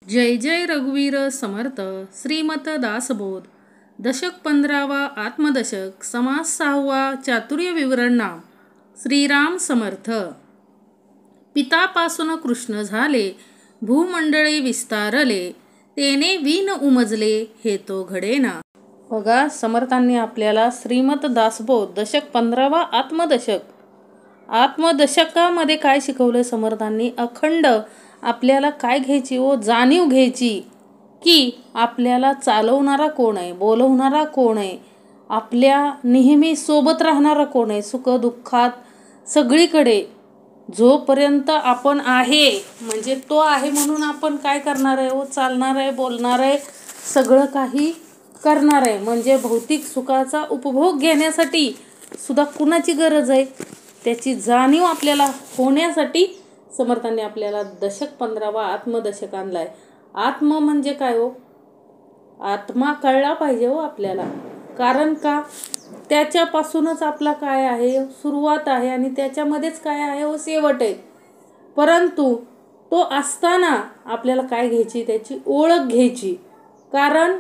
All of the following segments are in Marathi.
जय जय रघुवीर समर्थ श्रीमत दासबोध दशक 15वा आत्मदशक समास 6वा चातुर्य विवरण नाम श्रीराम समर्थ. पितापासून कृष्ण झाले भूमंडळे विस्तारले तेने विन उमजले हे तो घडेना. बघा, समर्थांनी आपल्याला श्रीमत दासबोध दशक 15वा आत्मदशकामध्ये काय शिकवलं. समर्थांनी अखंड आपल्याला काय घ्यायची व जाणीव घ्यायची की आपल्याला चालवणारा कोण आहे, बोलवणारा कोण आहे, आपल्या नेहमी सोबत राहणारा कोण आहे, सुख दुःखात सगळीकडे जोपर्यंत आपण आहे म्हणजे तो आहे म्हणून आपण काय करणार आहे व चालणार आहे, बोलणार आहे, सगळं काही करणार आहे. म्हणजे भौतिक सुखाचा उपभोग घेण्यासाठी सुद्धा कुणाची गरज आहे त्याची जाणीव आपल्याला होण्यासाठी समर्थांनी आपल्याला दशक 15वा आत्मदशक आणलाय. आत्म म्हणजे काय हो, आत्मा कळला पाहिजे हो आपल्याला. कारण का, त्याच्यापासूनच आपला काय आहे सुरुवात आहे आणि त्याच्यामध्येच काय आहे व शेवट आहे. परंतु तो असताना आपल्याला काय घ्यायची, त्याची ओळख घ्यायची. कारण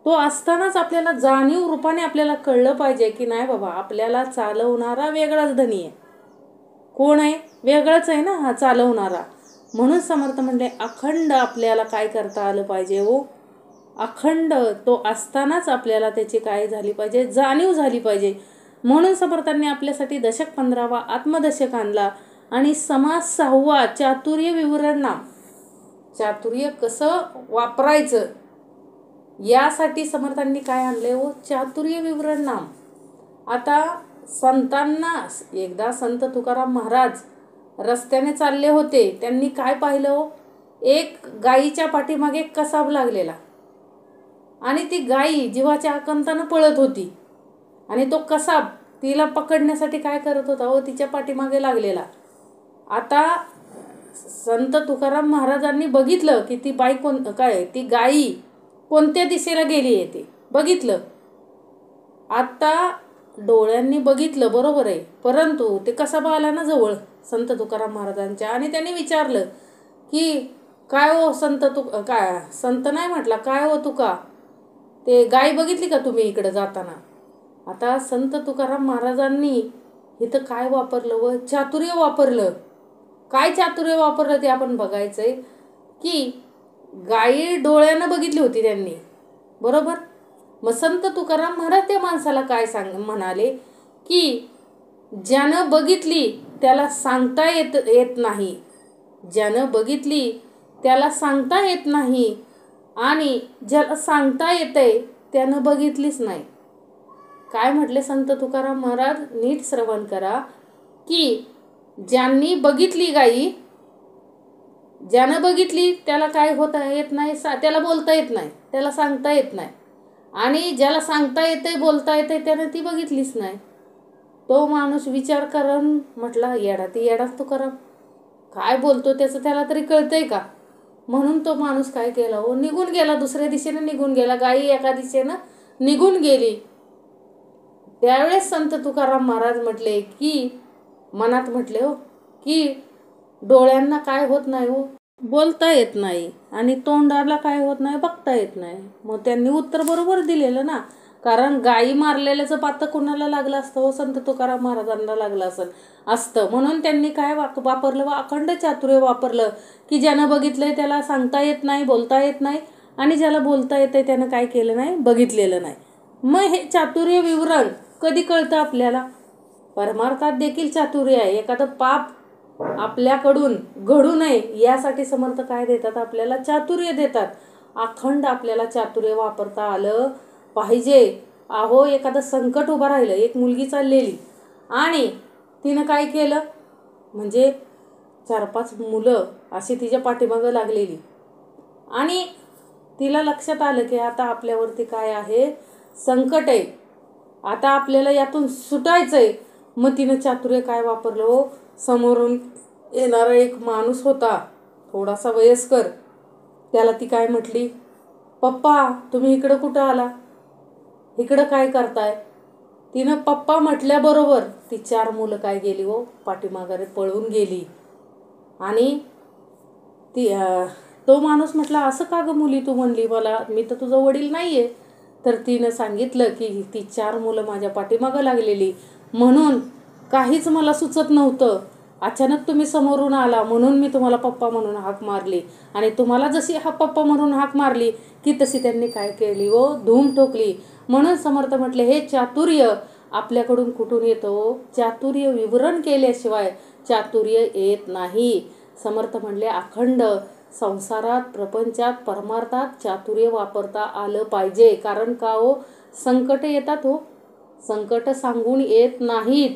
तो असतानाच आपल्याला जाणीव रूपाने आपल्याला कळलं पाहिजे की नाही बाबा, आपल्याला चालवणारा वेगळाच धनी आहे. कोण आहे, वेगळाच आहे ना हा चालवणारा. म्हणून समर्थ म्हणले अखंड आपल्याला काय करता आलं पाहिजे हो, अखंड तो असतानाच आपल्याला त्याची काय झाली पाहिजे, जाणीव झाली पाहिजे. म्हणून समर्थांनी आपल्यासाठी दशक 15वा आत्मदशक आणला आणि समास 6वा चातुर्य विवरण नाम, चातुर्य कसं वापरायचं यासाठी समर्थांनी काय आणले हो, चातुर्य विवरण नाम. आता संतांना एकदा संत तुकाराम महाराज रस्त्याने चालले होते. त्यांनी काय पाहिलं हो, एक गायीच्या पाठीमागे कसाब लागलेला आणि ती गायी जीवाच्या आकांतानं पळत होती आणि तो कसाब तिला पकडण्यासाठी काय करत होता हो, तिच्या पाठीमागे लागलेला. आता संत तुकाराम महाराजांनी बघितलं की ती बाई ती गायी कोणत्या दिशेला गेली आहे ते बघितलं. आता डोळ्यांनी बघितलं बरोबर आहे, परंतु ते कसाबा आला ना जवळ संत तुकाराम महाराजांच्या आणि त्यांनी विचारलं की काय हो संत नाही म्हटला, काय हो तुका, ते गाय बघितली का तुम्ही इकडे जाताना. आता संत तुकाराम महाराजांनी इथं काय वापरलं व चातुर्य वापरलं. काय चातुर्य वापरलं ते आपण बघायचंय की गायी डोळ्यानं बघितली होती त्यांनी बरोबर. मग संत तुकाराम महाराज त्या माणसाला काय म्हणाले की ज्यानं बघितली त्याला सांगता येत नाही, ज्यानं बघितली त्याला सांगता येत नाही आणि ज्याला सांगता येतंय त्यानं बघितलीच नाही. काय म्हटले संत तुकाराम महाराज, नीट श्रवण करा की ज्यांनी बघितली गायी, ज्यानं बघितली त्याला काय होता येत नाही, त्याला बोलता येत नाही, त्याला सांगता येत नाही. आणि ज्याला सांगता येते बोलता येते त्यानं ती बघितलीच नाही. तो माणूस विचार करून म्हटला येडा ती येडाच तुकाराम, काय बोलतो त्याचं त्याला तरी कळतंय का. म्हणून तो माणूस काय केला हो, निघून गेला, दुसऱ्या दिशेनं निघून गेला. गायी एका दिशेनं निघून गेली. त्यावेळेस संत तुकाराम महाराज म्हटले की मनात म्हटले हो की डोळ्यांना काय होत नाही हो, बोलता येत नाही आणि तोंडाला काय होत नाही, बघता येत नाही. मग त्यांनी उत्तर बरोबर दिलेलं ना, कारण गायी मारलेल्याचं पातं कोणाला लागलं असतं हो, संत तुकाराम महाराजांना लागलं असतं. म्हणून त्यांनी काय वापरलं व अखंड चातुर्य वापरलं की ज्यानं बघितलंय त्याला सांगता येत नाही, बोलता येत नाही आणि ज्याला बोलता येतंय त्यानं काय केलं नाही, बघितलेलं नाही. मग हे चातुर्य विवरण कधी कळतं आपल्याला, परमार्थात देखील चातुर्य आहे. एखादं पाप आपल्याकडून घडू नये यासाठी समर्थ काय देतात, आपल्याला चातुर्य देतात. अखंड आपल्याला चातुर्य वापरता आलं पाहिजे. अहो, एखादं संकट उभं राहिलं, एक मुलगी चाललेली आणि तिनं काय केलं म्हणजे 4-5 मुलं अशी तिच्या पाठीमागं लागलेली आणि तिला लक्षात आलं की आता आपल्यावरती काय आहे, संकट आहे, आता आपल्याला यातून सुटायचंय. मग तिनं चातुर्य काय वापरलं हो, समोरून येणारा एक माणूस होता थोडासा वयस्कर, त्याला ती काय म्हटली, पप्पा तुम्ही इकडं कुठं आला, इकडं काय करताय. तिनं पप्पा म्हटल्याबरोबर ती 4 मुलं काय गेली हो, पाठीमागारे पळून गेली आणि तो माणूस म्हटला, असं का गं मुली तू म्हणली मला, मी तर तुझं वडील नाही आहे. तर तिनं सांगितलं की ती 4 मुलं माझ्या पाठीमागं लागलेली, म्हणून काहीच मला सुचत नव्हतं. अचानक तुम्ही समोरून आला म्हणून मी तुम्हाला पप्पा म्हणून हाक मारली, आणि तुम्हाला जशी पप्पा म्हणून हाक मारली की तशी त्यांनी काय केली व धूम ठोकली. म्हणून समर्थ म्हटले, हे चातुर्य आपल्याकडून कुठून येतं? चातुर्य विवरण केल्याशिवाय चातुर्य येत नाही. समर्थ म्हणले, अखंड संसारात, प्रपंचात, परमार्थात चातुर्य वापरता आलं पाहिजे. कारण का हो, संकट येतात हो, संकट सांगून येत नाहीत.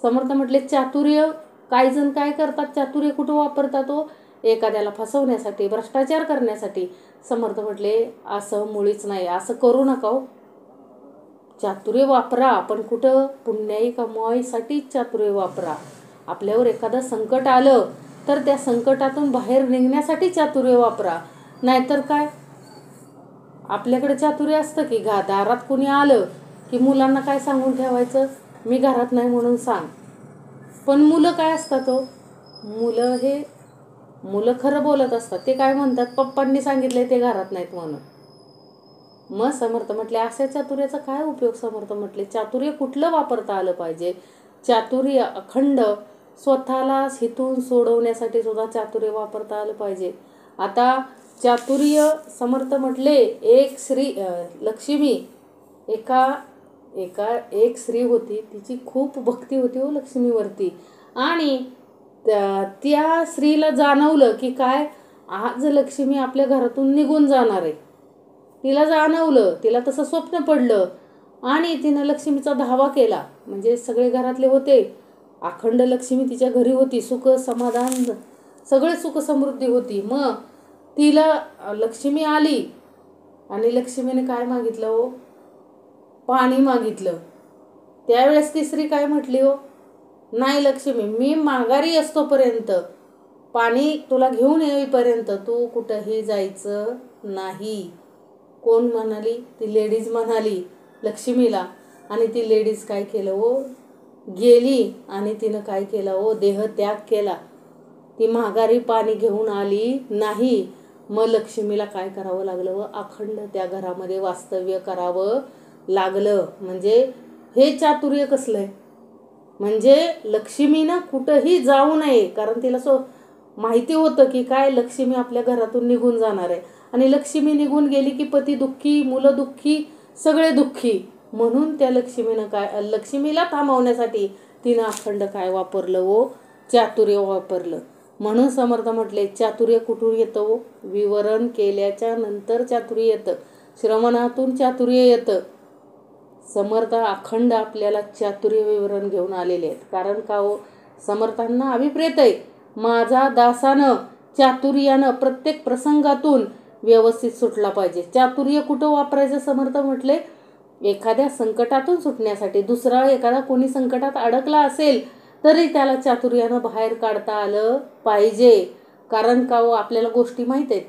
समर्थ म्हटले, चातुर्य काही जण काय करतात, चातुर्य कुठं वापरतात हो? एखाद्याला फसवण्यासाठी, भ्रष्टाचार करण्यासाठी. समर्थ म्हटले, असं मुळीच नाही, असं करू नका हो. चातुर्य वापरा, पण कुठं? पुण्याई कमवाईसाठी चातुर्य वापरा. आपल्यावर एखादं संकट आलं तर त्या संकटातून बाहेर निघण्यासाठी चातुर्य वापरा. नाहीतर काय, आपल्याकडे चातुर्य असतं की दारात कुणी आलं की मुलांना काय सांगून ठेवायचं, मी घरात नाही म्हणून सांग. पण मुलं काय असतात हो, मुलं खरं बोलत असतात. ते काय म्हणतात, पप्पांनी सांगितलंय ते घरात नाहीत म्हणून. मग समर्थ म्हटले, अशा चातुर्याचा काय उपयोग? समर्थ म्हटले, चातुर्य कुठलं वापरता आलं पाहिजे? चातुर्य अखंड स्वतःला हितून सोडवण्यासाठी सुद्धा चातुर्य वापरता आलं पाहिजे. आता चातुर्य समर्थ म्हटले, एक लक्ष्मी एक स्त्री होती, तिची खूप भक्ती होती हो लक्ष्मीवरती. आणि त्या स्त्रीला जाणवलं की काय, आज लक्ष्मी आपल्या घरातून निघून जाणार आहे. तिला जाणवलं, तिला तसं स्वप्न पडलं, आणि तिनं लक्ष्मीचा धावा केला. म्हणजे सगळे घरातले होते, अखंड लक्ष्मी तिच्या घरी होती, सुख समाधान सगळे सुख समृद्धी होती. मग तिला लक्ष्मी आली आणि लक्ष्मीने काय मागितलं हो? पाणी मागितलं. त्यावेळेस ती स्त्री काय म्हटली हो? नाही लक्ष्मी, मी माघारी असतोपर्यंत, पाणी तुला घेऊन येईपर्यंत तू कुठंही जायचं नाही. कोण म्हणाली? ती लेडीज म्हणाली लक्ष्मीला. आणि ती लेडीज काय केलं हो? गेली आणि तिनं काय केलं हो? देहत्याग केला. ती माघारी पाणी घेऊन आली नाही. मग लक्ष्मीला काय करावं लागलं व अखंड त्या घरामध्ये वास्तव्य करावं लागलं. म्हणजे हे चातुर्य कसलं आहे? म्हणजे लक्ष्मीनं कुठंही जाऊ नये, कारण तिला माहिती होतं की काय, लक्ष्मी आपल्या घरातून निघून जाणार आहे. आणि लक्ष्मी निघून गेली की पती दुःखी, मुलं दुःखी, सगळे दुःखी. म्हणून त्या लक्ष्मीला थांबवण्यासाठी तिनं अखंड काय वापरलं हो? चातुर्य वापरलं. म्हणून समर्थ म्हटले, चातुर्य कुठून येतं हो? विवरण केल्याच्या नंतर चातुर्य येतं, श्रवणातून चातुर्य येतं. समर्थ अखंड आपल्याला चातुर्य विवरण घेऊन आलेले आहेत. कारण का हो? समर्थांना अभिप्रेत आहे, माझा दासानं चातुर्यानं प्रत्येक प्रसंगातून व्यवस्थित सुटला पाहिजे. चातुर्य कुठं वापरायचं? समर्थ म्हटले, एखाद्या संकटातून सुटण्यासाठी. दुसरा एखादा कोणी संकटात अडकला असेल तरी त्याला चातुर्यानं बाहेर काढता आलं पाहिजे. कारण का हो? आपल्याला गोष्टी माहीत आहेत,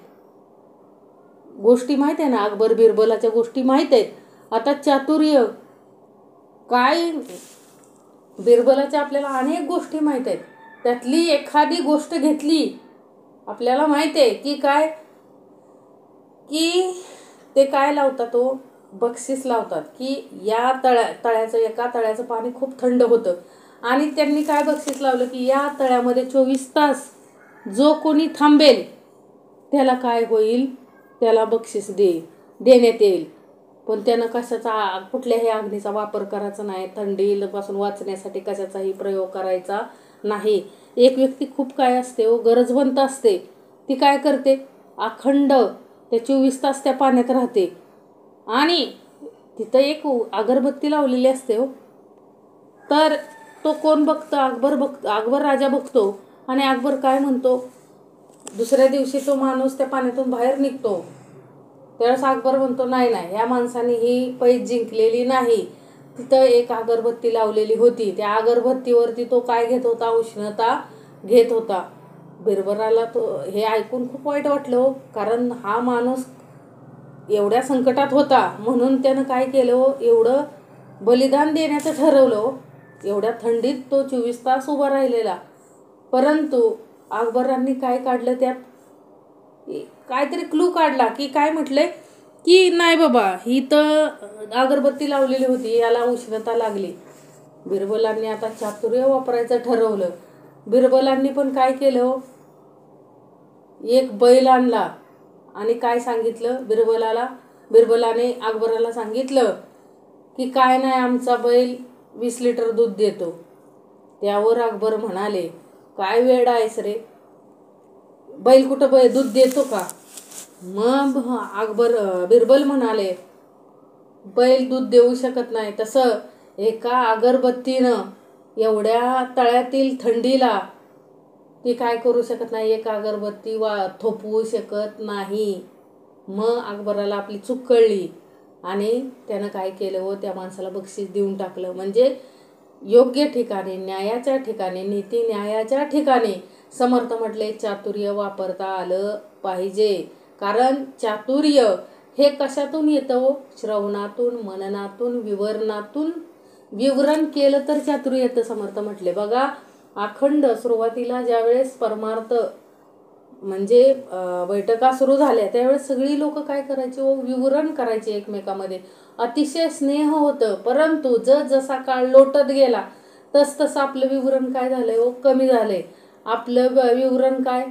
ना, अकबर बिरबलाच्या गोष्टी माहीत आहेत. आता चातुर्य काय, बिरबलाच्या आपल्याला अनेक गोष्टी माहीत आहेत. त्यातली एखादी गोष्ट घेतली, आपल्याला माहीत आहे की काय, की ते काय लावतात हो? बक्षीस लावतात की या तळ्याचं, एका तळ्याचं पाणी खूप थंड होतं, आणि त्यांनी काय बक्षीस लावलं की या तळ्यामध्ये 24 तास जो कोणी थांबेल त्याला काय होईल, त्याला बक्षीस देण्यात येईल. पण त्यानं कुठल्याही अग्नीचा वापर करायचा नाही, थंडीपासून वाचण्यासाठी कशाचाही प्रयोग करायचा नाही. एक व्यक्ती खूप काय असते हो, गरजवंत असते, ती काय करते, अखंड ते 24 तास त्या पाण्यात राहते. आणि तिथं एक अगरबत्ती लावलेली असते हो. तर तो कोण बघतं? अकबर राजा बघतो. आणि अकबर काय म्हणतो, दुसऱ्या दिवशी तो माणूस त्या पाण्यातून बाहेर निघतो. त्यावेळेस अकबर म्हणतो, नाही, ह्या माणसाने ही पैज जिंकलेली नाही. तिथं एक अगरबत्ती लावलेली होती, त्या अगरबत्तीवरती तो काय घेत होता? उष्णता घेत होता. बिरबलाला हे ऐकून खूप वाईट वाटलं हो, कारण हा माणूस एवढ्या संकटात होता, म्हणून त्यानं काय केलं हो? एवढं बलिदान देण्याचं ठरवलं हो. एवढ्या थंडीत तो 24 तास उभा राहिलेला. परंतु अकबरांनी काय काढलं त्यात? काहीतरी क्लू काढला की काय म्हटलंय की नाही बाबा, ही तर अगरबत्ती लावलेली होती, याला उष्णता लागली. बिरबलांनी आता चातुर्य वापरायचं ठरवलं. बिरबलांनी पण काय केलं, एक बैल आणला आणि काय सांगितलं बिरबलाने अकबराला सांगितलं की काय नाही, आमचा बैल 20 लिटर दूध देतो. त्यावर अकबर म्हणाले, काय वेडा आहेस रे, बैल कुठं दूध देतो का? मग बिरबल म्हणाले, बैल दूध देऊ शकत नाही. तसं एका अगरबत्तीनं एवढ्या तळ्यातील थंडीला ती काय करू शकत नाही, एक अगरबत्ती थोपवू शकत नाही. मग अकबराला आपली चूक कळली आणि त्यानं काय केलं, व त्या माणसाला बक्षीस देऊन टाकलं. म्हणजे योग्य ठिकाणी, न्यायाच्या ठिकाणी, नीती न्यायाच्या ठिकाणी समर्थ म्हटले चातुर्य वापरता आलं पाहिजे. कारण चातुर्य हे कशातून येतं, श्रवणातून, मननातून, विवरण केलं तर चातुर्य येतं समर्थ म्हटले. बघा, अखंड सुरुवातीला ज्यावेळेस परमार्थ म्हणजे बैठका सुरू झाल्या त्यावेळेस सगळी लोक काय करायचे, विवरण करायचे एकमेकामध्ये. अतिशय स्नेह होतं. परंतु जसा काळ लोटत गेला तसं आपलं विवरण काय झालंय, कमी झालंय. आपलं विवरण काय,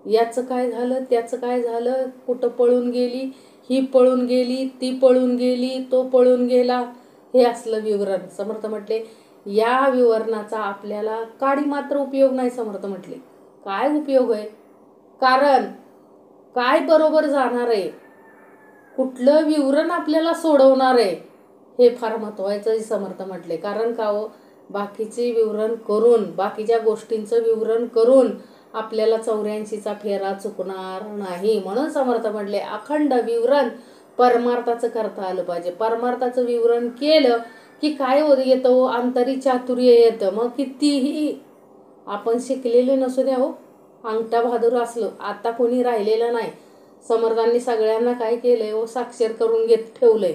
याचं काय झालं, त्याचं काय झालं, कुठं पळून गेली, ही पळून गेली, ती पळून गेली, तो पळून गेला, हे असलं विवरण. समर्थ म्हटले या विवरणाचा आपल्याला काडी मात्र उपयोग नाही. समर्थ म्हटले काय उपयोग आहे, कारण काय बरोबर जाणार आहे, कुठलं विवरण आपल्याला सोडवणार आहे, हे फार महत्त्वाचं आहे. समर्थ म्हटले कारण का हो, बाकीचे विवरण करून, बाकीच्या गोष्टींचं विवरण करून आपल्याला 84चा फेरा चुकणार नाही. म्हणून समर्थ म्हटले अखंड विवरण परमार्थाचं करता आलं पाहिजे. परमार्थाचं विवरण केलं की काय येतं, आंतरिक चातुर्य येतं. मग कितीही आपण शिकलेले नसू द्या, अंगठा बहादूर असलो, आता कोणी राहिलेलं नाही. समर्थांनी सगळ्यांना काय केलंय, साक्षर करून ठेवलंय.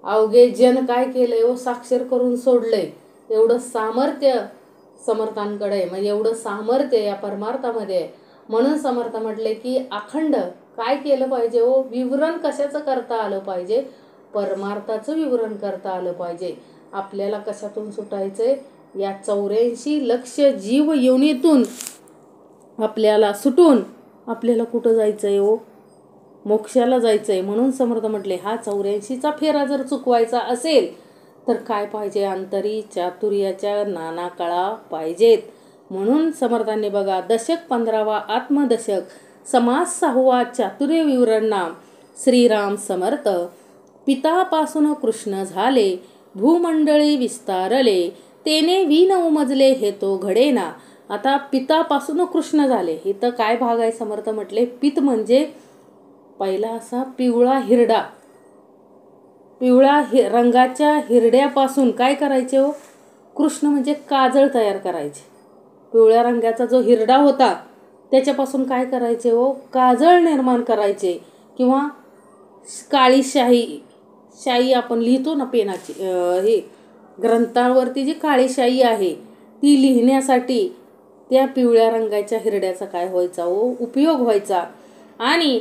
अवघे जन काय केलंय, साक्षर करून सोडलंय. एवढं सामर्थ्य समर्थांकडे, म्हणजे एवढं सामर्थ्य या परमार्थामध्ये. म्हणून समर्थ म्हटले की अखंड काय केलं पाहिजे, विवरण कशाचं करता आलं पाहिजे, परमार्थाचं विवरण करता आलं पाहिजे. आपल्याला कशातून सुटायचंय, या 84 लक्ष जीव योनीतून आपल्याला सुटून आपल्याला कुठं जायचंय, मोक्षाला जायचंय. म्हणून समर्थ म्हटले हा 84चा फेरा जर चुकवायचा असेल तर काय पाहिजे, अंतरी चातुर्याच्या नाना कळा पाहिजेत. म्हणून समर्थांनी बघा, दशक 15वा आत्मदशक, समास 6वा चातुर्य विवरण नाम. श्रीराम समर्थ. पितापासून कृष्ण झाले, भूमंडळी विस्तारले, तेने वीन उमजले हे तो घडेना. आता पितापासून कृष्ण झाले, इथं काय भाग आहे समर्थ म्हटले, पित म्हणजे पहिला असा पिवळा हिरडा, पिवळा रंगाच्या हिरड्यापासून काय करायचे, कृष्ण म्हणजे काजळ तयार करायचे. पिवळ्या रंगाचा जो हिरडा होता त्याच्यापासून काय करायचे, काजळ निर्माण करायचे. किंवा काळी शाई आपण लिहितो ना पेनाची, हे ग्रंथावरती जी काळी शाई आहे ती लिहिण्यासाठी त्या पिवळ्या रंगाच्या हिरड्याचा काय व्हायचा, उपयोग व्हायचा. आणि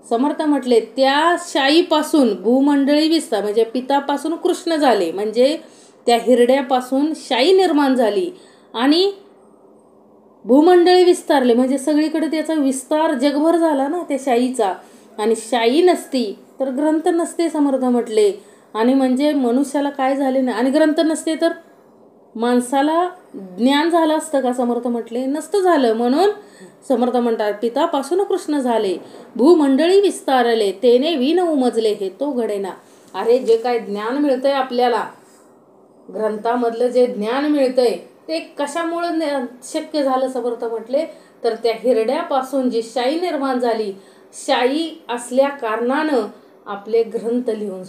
समर्थ म्हटले त्या शाईपासून भूमंडळी विस्तार, म्हणजे पितापासून कृष्ण झाले, म्हणजे त्या हिरड्यापासून शाई निर्माण झाली आणि भूमंडळी विस्तारले, म्हणजे सगळीकडे त्याचा विस्तार जगभर झाला ना त्या शाईचा. आणि शाई नसती तर ग्रंथ नसते समर्थ म्हटले. आणि म्हणजे मनुष्याला काय झाले नाही, आणि ग्रंथ नसते तर माणसाला ज्ञान झालं असतं का समर्थ म्हटले, नसतं झालं. म्हणून समर्थ म्हणतात पितापासून कृष्ण झाले, भूमंडळी विस्तारले, तेने वीन उमजले हे तो घडेना. अरे जे काय ज्ञान मिळतंय आपल्याला, ग्रंथामधलं जे ज्ञान मिळतंय ते कशामुळे शक्य झालं समर्थ म्हटले, तर त्या हिरड्यापासून जी शाई निर्माण झाली, शाई असल्या कारणानं आपले ग्रंथ लिहून,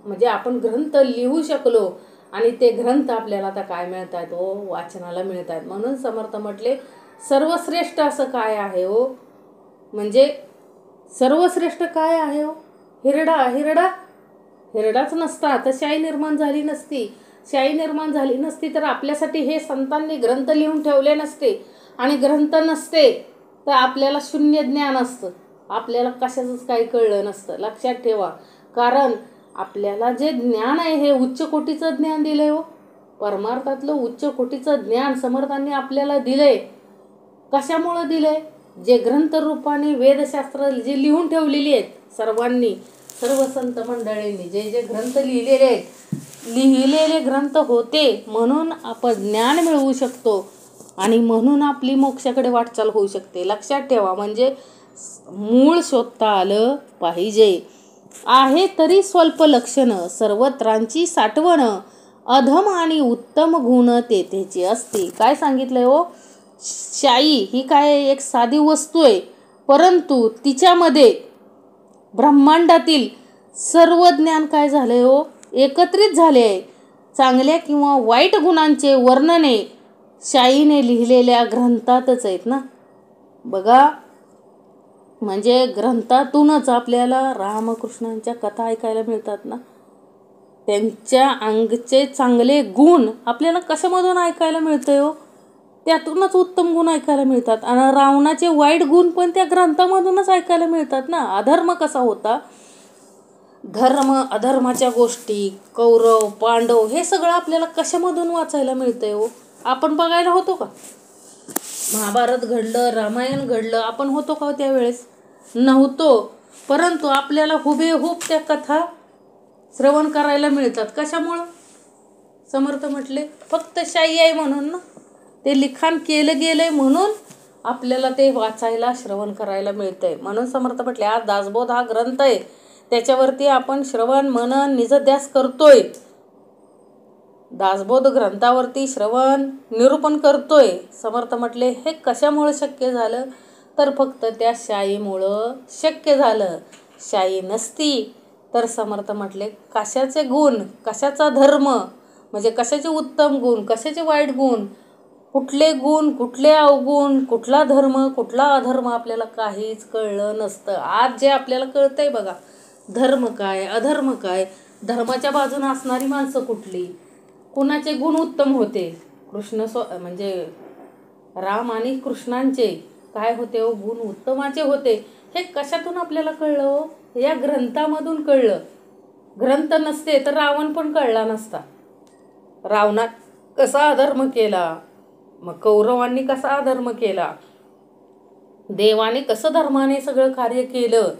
म्हणजे आपण ग्रंथ लिहू शकलो. आणि ते ग्रंथ आपल्याला आता काय मिळत आहेत, वाचनाला मिळत आहेत. म्हणून समर्थ म्हटले सर्वश्रेष्ठ असं काय आहे, म्हणजे सर्वश्रेष्ठ काय आहे, हिरडाच नसता तर शाई निर्माण झाली नसती. शाई निर्माण झाली नसती तर आपल्यासाठी हे संतांनी ग्रंथ लिहून ठेवले नसते. आणि ग्रंथ नसते तर आपल्याला शून्य ज्ञान असतं, आपल्याला कशाचंच काही कळलं नसतं. लक्षात ठेवा. कारण आपल्याला जे ज्ञान आहे हे उच्च कोटीचं ज्ञान दिलंय हो. परमार्थातलं उच्च कोटीचं ज्ञान समर्थांनी आपल्याला दिलंय. कशामुळं दिलंय? जे ग्रंथ रूपाने वेदशास्त्र जे लिहून ठेवलेली आहेत सर्वांनी, सर्व संत मंडळींनी जे जे ग्रंथ लिहिलेले आहेत, लिहिलेले ग्रंथ होते म्हणून आपण ज्ञान मिळवू शकतो आणि म्हणून आपली मोक्षाकडे वाटचाल होऊ शकते. लक्षात ठेवा. म्हणजे मूळ शोधता आलं पाहिजे. आहे तरी स्वल्प लक्षणं, सर्वत्रांची साठवणं, अधम आणि उत्तम गुण तेथेची असते. काय सांगितलंय हो? शाई ही काय एक साधी वस्तू आहे, परंतु तिच्यामध्ये ब्रह्मांडातील सर्व ज्ञान काय झालंय हो? एकत्रित झाले आहे. चांगल्या किंवा वाईट गुणांचे वर्णने शाईने लिहिलेल्या ग्रंथातच आहेत ना. बघा, म्हणजे ग्रंथातूनच आपल्याला रामकृष्णांच्या कथा ऐकायला मिळतात ना. त्यांच्या अंगचे चांगले गुण आपल्याला कशामधून ऐकायला मिळतंय हो? त्यातूनच उत्तम गुण ऐकायला मिळतात. आणि रावणाचे वाईट गुण पण त्या ग्रंथामधूनच ऐकायला मिळतात ना. अधर्म कसा होता, धर्म अधर्माच्या गोष्टी, कौरव पांडव, हे सगळं आपल्याला कशामधून वाचायला मिळतंय हो? आपण बघायला होतो का? महाभारत घडलं, रामायण घडलं, आपण होतो का त्यावेळेस? नव्हतो. परंतु आपल्याला हुबेहूब त्या कथा श्रवण करायला मिळतात. कशामुळं? समर्थ म्हटले फक्त शाई आहे म्हणून ना. ते लिखाण केलं गेलंय म्हणून आपल्याला ते वाचायला श्रवण करायला मिळतंय. म्हणून समर्थ म्हटले आज दासबोध हा ग्रंथ आहे, त्याच्यावरती आपण श्रवण मनन निजध्यास करतोय. दासबोध ग्रंथावरती श्रवण निरूपण करतोय. समर्थ म्हटले हे कशामुळे शक्य झालं? तर फक्त त्या शाईमुळं शक्य झालं. शाई नसती तर समर्थ म्हटले कशाचे गुण, कशाचा धर्म, म्हणजे कशाचे उत्तम गुण, कशाचे वाईट गुण, कुठले गुण, कुठले अवगुण, कुठला धर्म, कुठला अधर्म आपल्याला काहीच कळलं नसतं. आज जे आपल्याला कळतंय बघा, धर्म काय, अधर्म काय, धर्माच्या बाजूने असणारी माणसं कुठली, कुणाचे गुण उत्तम होते, म्हणजे राम आणि कृष्णांचे काय होते हो? गुण उत्तमाचे होते. हे कशातून आपल्याला कळलं हो? या ग्रंथामधून कळलं. ग्रंथ नसते तर रावण पण कळला नसता. रावणात कसा अधर्म केला, मग कौरवांनी कसा अधर्म केला, देवाने कसं धर्माने सगळं कार्य केलं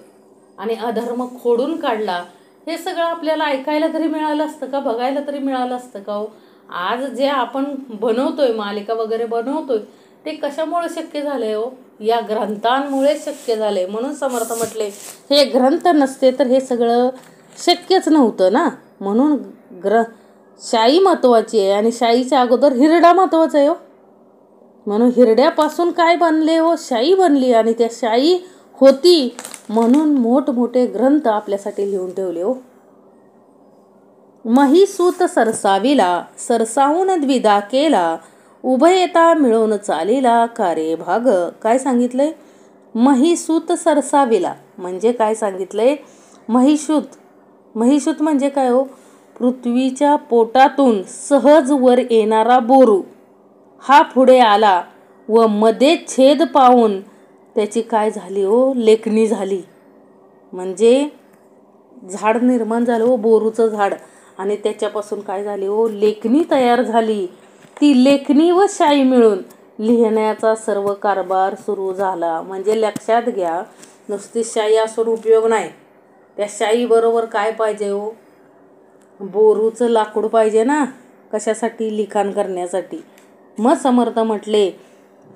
आणि अधर्म खोडून काढला, हे सगळं आपल्याला ऐकायला तरी मिळालं असतं का? बघायला तरी मिळालं असतं का हो? आज जे आपण बनवतोय, मालिका वगैरे बनवतोय, ते कशामुळे शक्य झालंय हो? या ग्रंथांमुळे शक्य झालंय. म्हणून समर्थ म्हटले हे ग्रंथ नसते तर हे सगळं शक्यच नव्हतं ना. म्हणून शाई महत्वाची आहे आणि शाईच्या अगोदर हिरडा महत्वाचा आहे हो. म्हणून हिरड्यापासून काय बनले हो? शाई बनली. आणि त्या शाई होती म्हणून मोठमोठे ग्रंथ आपल्यासाठी लिहून ठेवले हो. महिसूत सरसाविला, सरसावून द्विधा केला, उभयता मिळून चालिला कार्य भाग. काय सांगितलंय? महिसूत सरसाविला म्हणजे काय सांगितलंय? महिसूत म्हणजे काय हो? पृथ्वीच्या पोटातून सहज वर येणारा बोरू हा पुढे आला व मध्ये छेद पाहून त्याची काय झाली हो? लेखणी झाली. म्हणजे झाड निर्माण झालं हो, बोरूचं झाड, आणि त्याच्यापासून काय झाली हो? लेखणी तयार झाली. ती लेखणी व शाई मिळून लिहिण्याचा सर्व कारभार सुरू झाला. म्हणजे लक्षात घ्या, नुसती शाई असून उपयोग नाही. त्या शाई बरोबर काय पाहिजे हो? बोरूचं लाकूड पाहिजे ना. कशासाठी? लिखाण करण्यासाठी. मग समर्थ म्हटले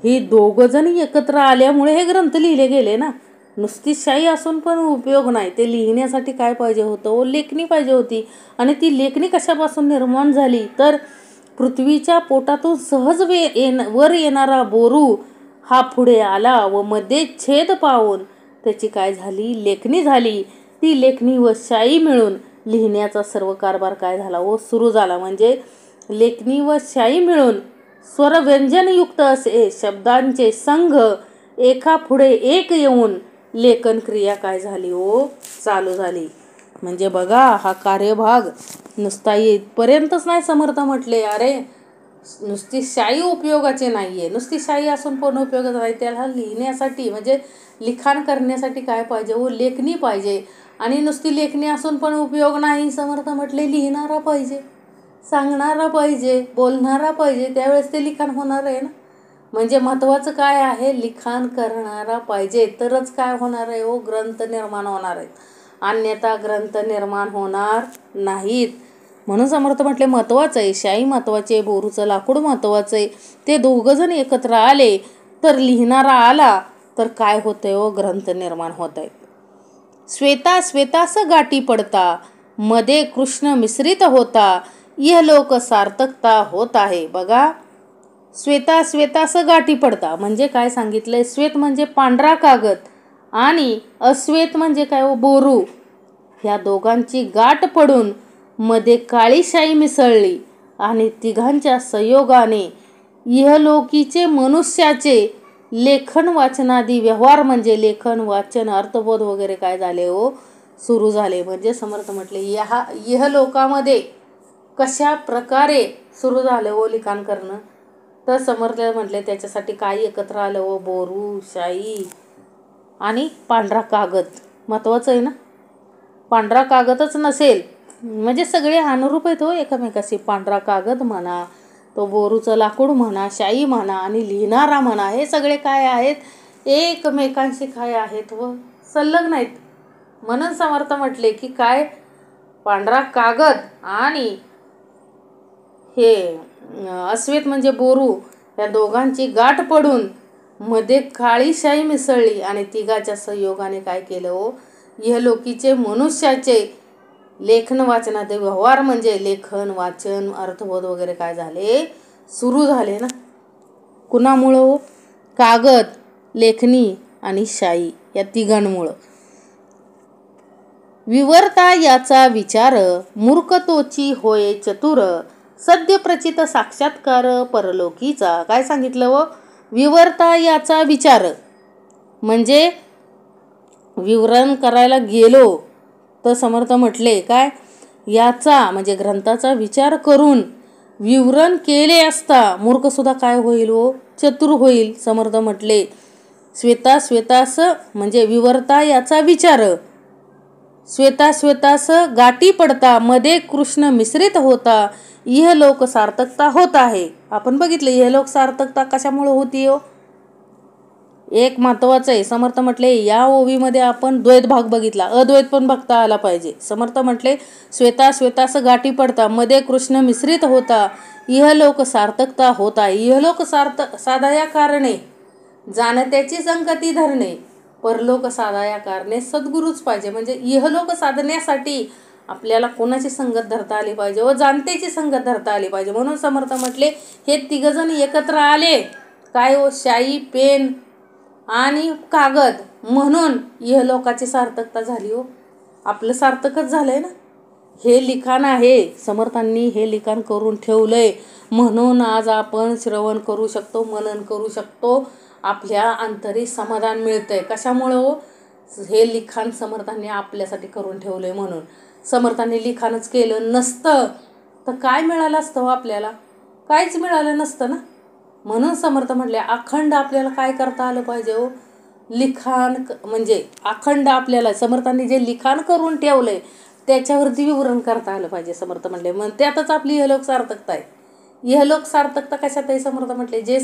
ही दोघं जण एकत्र आल्यामुळे हे ग्रंथ लिहिले गेले ना. नुसती शाई असून पण उपयोग नाही. ते लिहिण्यासाठी काय पाहिजे होतं? लेखणी पाहिजे होती. आणि ती लेखणी कशापासून निर्माण झाली? तर पृथ्वीच्या पोटातून सहज वर येणारा बोरू हा पुढे आला व मध्ये छेद पाहून त्याची काय झाली? लेखणी झाली. ती लेखणी व शाई मिळून लिहिण्याचा सर्व कारभार काय झाला हो? सुरू झाला. म्हणजे लेखणी व शाई मिळून स्वरव्यंजनयुक्त असे शब्दांचे संघ एका पुढे एक येऊन लेखन क्रिया काय झाली हो? चालू झाली. म्हणजे बघा, हा कार्यभाग नुसता इथपर्यंतच नाही. समर्थ म्हटले अरे नुसती शाई उपयोगाची नाही आहे. नुसती शाई असून पण उपयोगाचं नाही. त्याला लिहिण्यासाठी म्हणजे लिखाण करण्यासाठी काय पाहिजे व लेखणी पाहिजे. आणि नुसती लेखणी असून पण उपयोग नाही. समर्थ म्हटले लिहिणारा पाहिजे, सांगणारा पाहिजे, बोलणारा पाहिजे, त्यावेळेस ते लिखाण होणार आहे ना. म्हणजे महत्त्वाचं काय आहे, लिखाण करणारा पाहिजे तरच काय होणार आहे हो, ग्रंथ निर्माण होणार आहेत. अन्यथा ग्रंथ निर्माण होणार नाहीत. म्हणून समर्थ म्हटले महत्त्वाचं आहे, शाई महत्त्वाची आहे, बोरूचं लाकूड महत्त्वाचं आहे. ते दोघंजण एकत्र आले तर लिहिणारा आला तर काय होतंय हो, ग्रंथ निर्माण होत आहेत. श्वेता श्वेतास गाठी पडता, मध्ये कृष्ण मिश्रित होता, इहलोक सार्थकता होत आहे. बघा, श्वेता श्वेतास गाठी पडता म्हणजे काय सांगितलंय. श्वेत म्हणजे पांढरा कागद आणि अश्वेत म्हणजे काय हो, बोरू. ह्या दोघांची गाठ पडून मध्ये काळी शाई मिसळली आणि तिघांच्या संयोगाने इहलोकीचे मनुष्याचे लेखन वाचनादी व्यवहार म्हणजे लेखन वाचन अर्थबोध वगैरे काय झाले हो, सुरू झाले. म्हणजे समर्थ म्हटले इहलोकामध्ये कशा प्रकारे सुरू झालं हो लिखाण करणं. तर समर्थ म्हटले त्याच्यासाठी काय एकत्र आलं हो, बोरू, शाई आणि पांढरा कागद. महत्त्वाचं आहे ना. पांढरा कागदच नसेल म्हणजे सगळे अनुरूप आहेत हो एकमेकाशी. पांढरा कागद म्हणा, तो बोरूचं लाकूड म्हणा, शाई म्हणा आणि लिहिणारा म्हणा, हे सगळे काय आहेत, एकमेकांशी काय आहेत व संलग्न आहेत. म्हणून समर्थ म्हटले की काय, पांढरा कागद आणि हे अश्वेत म्हणजे बोरू, या दोघांची गाठ पडून मध्ये काळी शाई मिसळली आणि तिघाच्या संयोगाने काय केलं हो, इहलोकीचे मनुष्याचे लेखन वाचनाचे व्यवहार म्हणजे लेखन वाचन अर्थबोध वगैरे काय झाले, सुरू झाले ना. कुणामुळं हो, कागद, लेखणी आणि शाई या तिघांमुळं. विवर्ता याचा विचार, मूर्खतोची होय चतुर, सद्य प्रचित साक्षात्कार परलोकीचा. काय सांगितलं व, विवर्ता याचा विचार म्हणजे विवरण करायला गेलो तर समर्थ म्हटले काय, याचा म्हणजे ग्रंथाचा विचार करून विवरण केले असता मूर्खसुद्धा काय होईल हो, चतुर होईल. समर्थ म्हटले श्वेता श्वेतास म्हणजे विवर्ता याचा विचार, श्वेता श्वेतास गाठी पडता, मध्ये कृष्ण मिश्रित होता, इहलोक सार्थकता होत आहे. आपण बघितलं इहलोक सार्थकता कशामुळे होती हो, एक महत्त्वाचं आहे. समर्थ म्हटले या ओवीमध्ये आपण द्वैत भाग बघितला, अद्वैत पण बघता आला पाहिजे. समर्थ म्हटले श्वेता श्वेतास गाठी पडता, मध्ये कृष्ण मिश्रित होता, इहलोक सार्थकता होता. इहलोक साधाया कारणे जाणत्याची संगती धरणे, परलोक साधाया कारणे सद्गुरूच पाहिजे. म्हणजे इहलोक साधण्यासाठी आपल्याला कोणाची संगत धरता आली पाहिजे व जाणत्याची संगत धरता आली पाहिजे. म्हणून समर्थ म्हटले हे तिघजण एकत्र आले काय हो, शाई, पेन आणि कागद, म्हणून इहलोकाची सार्थकता झाली हो. आपलं सार्थकच झालंय ना. हे लिखाण आहे, समर्थांनी हे लिखाण करून ठेवलंय म्हणून आज आपण श्रवण करू शकतो, मनन करू शकतो, आपल्या अंतरी समाधान मिळतंय. कशामुळं हो, हे लिखाण समर्थांनी आपल्यासाठी करून ठेवलंय. म्हणून समर्थांनी लिखाणच केलं नसतं तर काय मिळालं असतं हो आपल्याला, काहीच मिळालं नसतं ना. म्हणून समर्थ म्हटले अखंड आपल्याला काय करता आलं पाहिजे हो, लिखाण म्हणजे अखंड आपल्याला समर्थांनी जे लिखाण करून ठेवलंय त्याच्यावरती विवरण करता आलं पाहिजे. समर्थ म्हटले मग त्यातच आपली इहलोक सार्थकता आहे. इहलोक सार्थकता कशात आहे, समर्थ म्हटले जे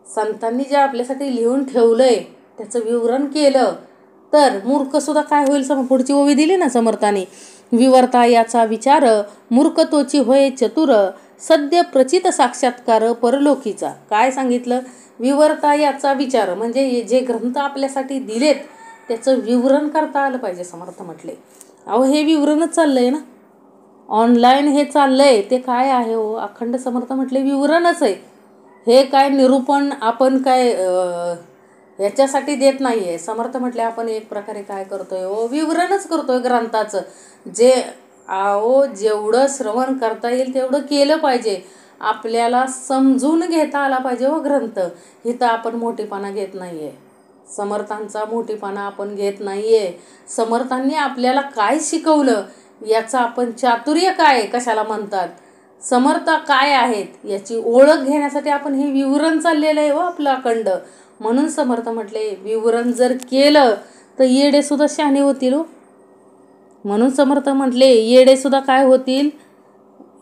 संतांनी जे आपल्यासाठी लिहून ठेवलंय त्याचं विवरण केलं तर मूर्खसुद्धा काय होईल. पुढची ओवी दिली ना समर्थांनी, विवर्ता याचा विचार, मूर्खतोची होय चतुर, सद्य प्रचित साक्षात्कार परलोकीचा. काय सांगितलं, विवर्ता याचा विचार म्हणजे जे ग्रंथ आपल्यासाठी दिलेत त्याचं विवरण करता आलं पाहिजे. समर्थ म्हटले अहो हे विवरणच चाललंय ना, ऑनलाईन हे चाललंय ते काय आहे हो, अखंड समर्थ म्हटले विवरणच आहे. हे काय निरूपण आपण काय याच्यासाठी देत नाही आहे. समर्थ म्हटले आपण एक प्रकारे काय करतोय हो, विवरणच करतोय ग्रंथाचं. जे जेवढं श्रवण करता येईल तेवढं केलं पाहिजे. आपल्याला समजून घेता आला पाहिजे हो ग्रंथ. इथं आपण मोठेपणा घेत नाही आहे, समर्थांचा मोठेपणा आपण घेत नाही आहे. समर्थांनी आपल्याला काय शिकवलं याचं आपण चातुर्य काय कशाला म्हणतात समर्थ काय आहेत याची ओळख घेण्यासाठी आपण हे विवरण चाललेलं आहे आपलं अखंड. म्हणून समर्थ म्हटले विवरण जर केलं तर येडे सुद्धा शहाणे होतील हो. म्हणून समर्थ म्हटले येडे सुद्धा काय होतील,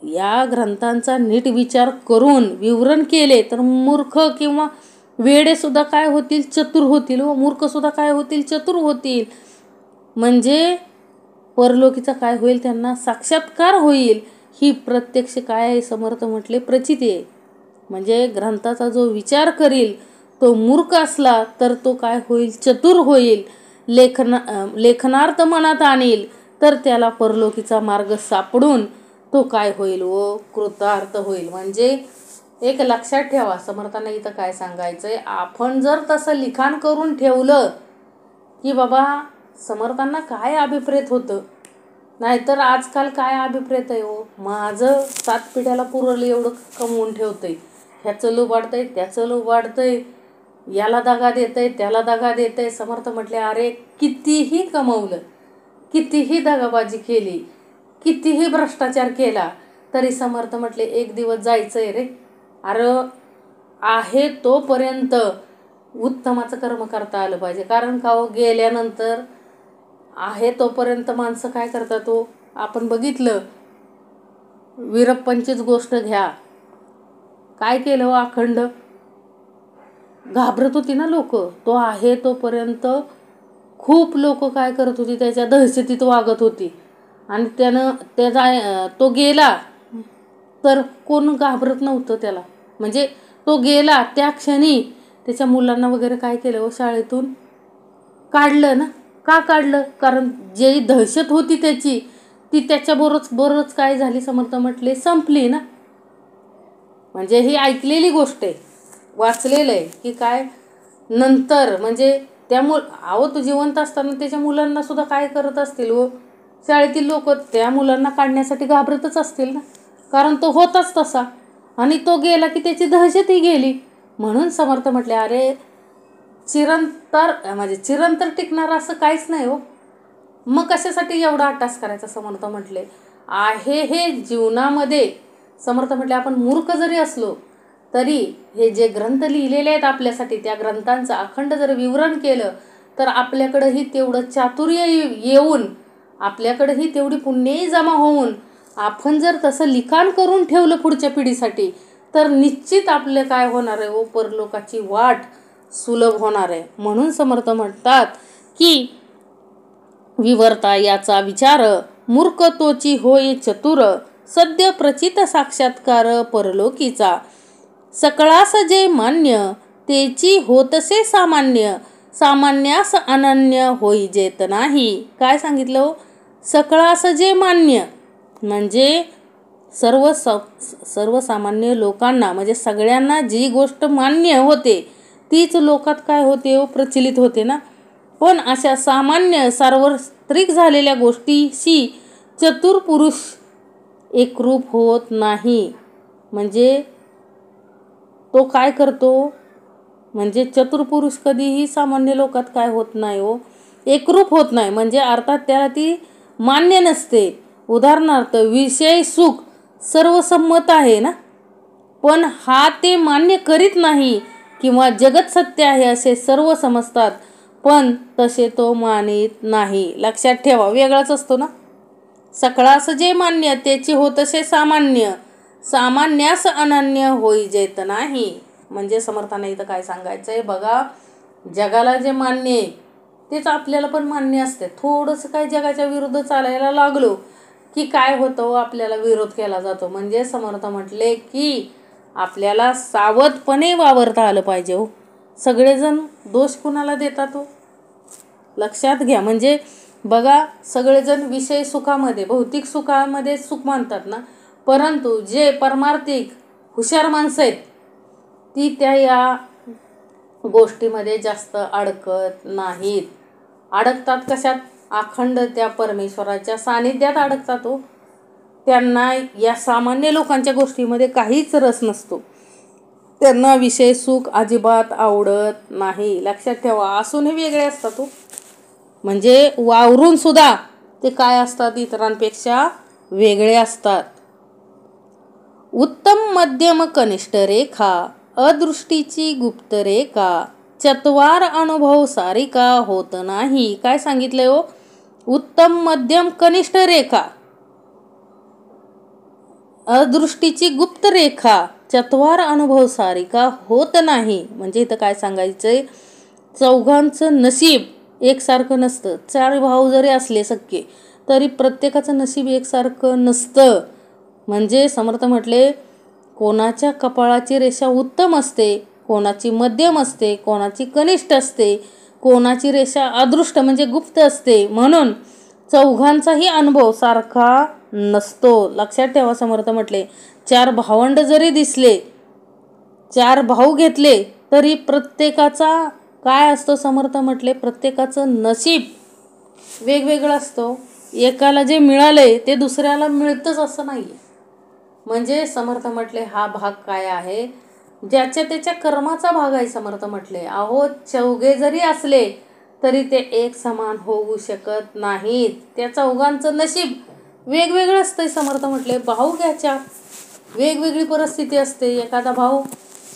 या ग्रंथांचा नीट विचार करून विवरण केले तर मूर्ख किंवा वेडे सुद्धा काय होतील, चतुर होतील व मूर्ख सुद्धा काय होतील, चतुर होतील. म्हणजे परलोकीचा काय होईल, त्यांना साक्षात्कार होईल. ही प्रत्यक्ष काय आहे, समर्थ म्हटले प्रचिती आहे. म्हणजे ग्रंथाचा जो विचार करील तो मूर्ख असला तर तो काय होईल, चतुर होईल. लेखनार्थ मनात आणील तर त्याला परलोकीचा मार्ग सापडून तो काय होईल व कृतार्थ होईल. म्हणजे एक लक्षात ठेवा, समर्थांना इथं काय सांगायचंय, आपण जर तसं लिखाण करून ठेवलं की बाबा समर्थांना काय अभिप्रेत होतं, नाहीतर आजकाल काय अभिप्रेत आहे हो, माझं 7 पिढ्याला पुरवलं एवढं कमवून ठेवतंय, ह्याचं लुबाडतंय त्याचं लुबाडतंय, याला दगा देतंय त्याला दगा देतंय. समर्थ म्हटले अरे कितीही कमवलं, कितीही दगाबाजी केली, कितीही भ्रष्टाचार केला तरी समर्थ म्हटले एक दिवस जायचंय रे. अरे आहे तोपर्यंत उत्तमाचं कर्म करता आलं पाहिजे. कारण का हो, गेल्यानंतर आहे तोपर्यंत माणसं काय करतात हो, आपण बघितलं वीरप्पांचीच गोष्ट घ्या, काय केलं हो, अखंड घाबरत होती ना लोक. तो आहे तोपर्यंत खूप लोक काय करत होती, त्याच्या दहशतीत वागत होती. आणि त्याचा तो गेला तर कोण घाबरत नव्हतं त्याला. म्हणजे तो गेला त्या क्षणी त्याच्या मुलांना वगैरे काय केलं हो, शाळेतून काढलं ना. का काढलं, कारण जी दहशत होती त्याची ती त्याच्याबरोबरच काय झाली, समर्थ म्हटले संपली ना. म्हणजे ही ऐकलेली गोष्ट आहे, वाचलेलं आहे की काय नंतर म्हणजे अहो तो जिवंत असताना त्याच्या मुलांना सुद्धा काय करत असतील व शाळेतील लोक त्या मुलांना काढण्यासाठी घाबरतच असतील ना, कारण तो होताच तसा. आणि तो गेला की त्याची दहशतही गेली. म्हणून समर्थ म्हटले अरे चिरंतर टिकणार असं काहीच नाही हो, मग कशासाठी एवढा अट्टास करायचा. समर्थ म्हटले आहे हे जीवनामध्ये, समर्थ म्हटले आपण मूर्ख जरी असलो तरी हे जे ग्रंथ लिहिलेले आहेत आपल्यासाठी, त्या ग्रंथांचं अखंड जर विवरण केलं तर आपल्याकडंही तेवढं चातुर्य येऊन, आपल्याकडंही तेवढी पुण्यही जमा होऊन, आपण जर तसं लिखाण करून ठेवलं पुढच्या पिढीसाठी तर निश्चित आपले काय होणार आहे, परलोकाची वाट सुलभ होणार आहे. म्हणून समर्थ म्हणतात की विवर्ता याचा विचार मूर्ख तोची होय चतुर, सद्य प्रचित साक्षात्कार परलोकीचा. सकळास जे मान्य तेची होतसे सामान्य, सामान्यास अनन्य होई जेत नाही. काय सांगितलं, सकळास जे मान्य म्हणजे सर्वसामान्य लोकांना, म्हणजे सगळ्यांना जी गोष्ट मान्य होते तीच लोकात काय होते हो, प्रचलित होते ना. पण अशा सामान्य सार्वत्रिक झालेल्या गोष्टीशी चतुर पुरुष एकरूप होत नाही. म्हणजे तो काय करतो, म्हणजे चतुर पुरुष कधीही सामान्य लोकात काय होत नाही हो, एकरूप होत नाही. म्हणजे अर्थात त्याला ती मान्य नसते. उदाहरणार्थ विषय सुख सर्वसंमत आहे ना, पण हा ते मान्य करीत नाही. किंवा जगत सत्य आहे असे सर्व समजतात पण तसे तो मानित नाही. लक्षात ठेवा, वेगळाच असतो ना. सकळास जे मान्य त्याची होतसे सामान्य, सामान्यास अनन्य होई जेत नाही. म्हणजे समर्थाने इथं काय सांगायचंय बघा, जगाला जे मान्य आहे तेच आपल्याला पण मान्य असते. थोडंसं काय जगाच्या विरुद्ध चालायला लागलो की काय होतं, आपल्याला विरोध केला जातो. म्हणजे समर्थ म्हटले की आपल्याला सावधपणे वावरता आलं पाहिजे हो. सगळेजण दोष कुणाला देतात हो, लक्षात घ्या. म्हणजे बघा, सगळेजण विषय सुखामध्ये, भौतिक सुखामध्ये सुख मानतात ना, परंतु जे परमार्थिक हुशार माणसं आहेत ती त्या या गोष्टीमध्ये जास्त अडकत नाहीत. अडकतात कशात, अखंड त्या परमेश्वराच्या सानिध्यात अडकतात हो. त्यांना या सामान्य लोकांच्या गोष्टीमध्ये काहीच रस नसतो. त्यांना विषय सुख अजिबात आवडत नाही. लक्षात ठेवा, असूनही वेगळे असतात हो. म्हणजे वावरून सुद्धा ते काय असतात, इतरांपेक्षा वेगळे असतात. उत्तम मध्यम कनिष्ठ रेखा अदृष्टीची गुप्त रेखा चत्वार अनुभव सारिका होत नाही. काय सांगितलंय हो? उत्तम मध्यम कनिष्ठ रेखा अदृष्टीची गुप्त रेखा चत्वार अनुभव सारिका होत नाही. म्हणजे इथं काय सांगायचंय, चौघांचं नशीब एकसारखं नसतं. 4 भाऊ जरी असले सख्खे तरी प्रत्येकाचं नशीब एकसारखं नसतं. म्हणजे समर्थ म्हटले, कोणाच्या कपाळाची रेषा उत्तम असते, कोणाची मध्यम असते, कोणाची कनिष्ठ असते, कोणाची रेषा अदृष्ट म्हणजे गुप्त असते. म्हणून चौघांचाही अनुभव सारखा नसतो. लक्षात ठेवा. समर्थ म्हटले 4 भावंड जरी दिसले, 4 भाऊ घेतले तरी प्रत्येकाचा काय असतो? समर्थ म्हटले प्रत्येकाचं नशीब वेगवेगळं असतं. एकाला जे मिळालंय ते दुसऱ्याला मिळतंच असं नाही. म्हणजे समर्थ म्हटले हा भाग काय आहे, ज्याच्या त्याच्या कर्माचा भाग आहे. समर्थ म्हटले अहो, चौघे जरी असले तरी ते एक समान होऊ शकत नाहीत. त्या चौघांचं नशीब वेगवेगळं असतंय. समर्थ म्हटले भाऊ घ्यायच्या वेगवेगळी परिस्थिती असते. एखादा भाऊ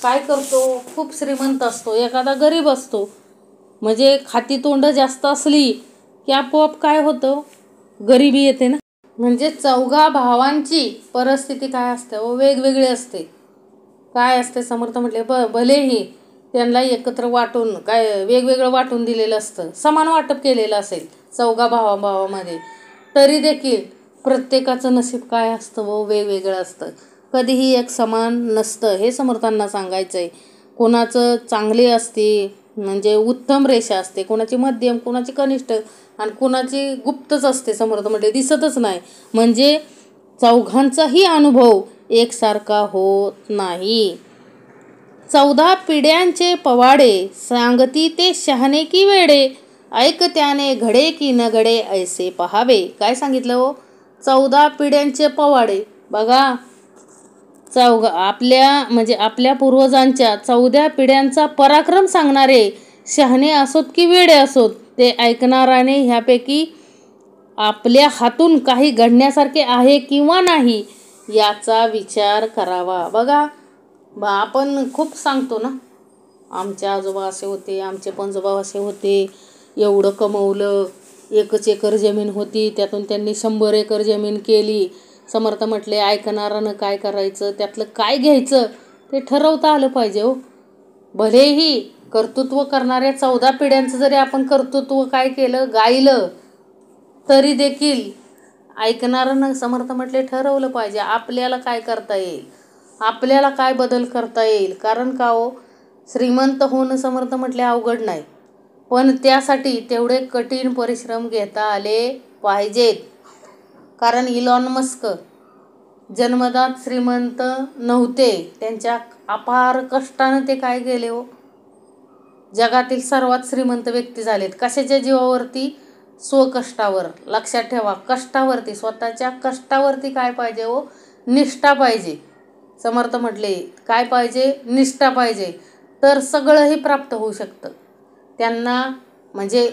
काय करतो, खूप श्रीमंत असतो, एखादा गरीब असतो. म्हणजे खाती तोंड जास्त असली की आपोआप काय होतं, गरिबी येते ना. म्हणजे चौघा भावांची परिस्थिती काय असते व वेगवेगळी असते. काय असते? समर्थ म्हटले भलेही त्यांना एकत्र वाटून काय वेगवेगळं वाटून दिलेलं असतं, समान वाटप केलेलं असेल चौघा भावामध्ये, तरी देखील प्रत्येकाचं नशीब काय असतं व वेगवेगळं असतं. कधीही एक समान नसतं. हे समर्थांना सांगायचं आहे. कोणाचं चांगली असते म्हणजे उत्तम रेषा असते, कोणाची मध्यम, कोणाची कनिष्ठ आणि कोणाची गुप्तच असते. समर्थ म्हटले दिसतच नाही. म्हणजे चौघांचाही अनुभव एकसारखा होत नाही. 14 पिढ्यांचे पवाडे सांगती ते शहाणे की वेडे ऐक त्याने घडे की न घडे ऐसे पहावे. काय सांगितलं हो? 14 पिढ्यांचे पवाडे. बघा, आपल्या पूर्वजांच्या 14 पिढ्यांचा पराक्रम सांगणारे शहाणे असोत की वेडे असोत, ते ऐकणाराने ह्यापैकी आपल्या हातून काही घडण्यासारखे आहे किंवा नाही याचा विचार करावा. बघा, आपण खूप सांगतो ना, आमचे आजोबा असे होते, आमचे पणजोबा असे होते, एवढं कमवलं, 1 एकर जमीन होती, त्यातून त्यांनी 100 एकर जमीन केली. समर्थ म्हटले ऐकणारानं काय करायचं, त्यातलं काय घ्यायचं ते ठरवता आलं पाहिजे हो. भलेही कर्तृत्व करणाऱ्या 14 पिढ्यांचं जरी आपण कर्तृत्व काय केलं, गायलं, तरी देखील ऐकणारानं समर्थ म्हटले ठरवलं पाहिजे आपल्याला काय करता येईल, आपल्याला काय बदल करता येईल. कारण का हो, श्रीमंत होणं समर्थ म्हटले अवघड नाही, पण त्यासाठी तेवढे कठीण परिश्रम घेता आले पाहिजेत. कारण इलॉन मस्क जन्मदात श्रीमंत नव्हते, त्यांच्या अपार कष्टानं ते काय गेले हो, जगातील सर्वात श्रीमंत व्यक्ती झालेत. कशाच्या जीवावरती? स्वकष्टावर. लक्षात ठेवा, कष्टावरती, स्वतःच्या कष्टावरती काय पाहिजे हो, निष्ठा पाहिजे. समर्थ म्हटले काय पाहिजे? निष्ठा पाहिजे, तर सगळंही प्राप्त होऊ शकतं. त्यांना म्हणजे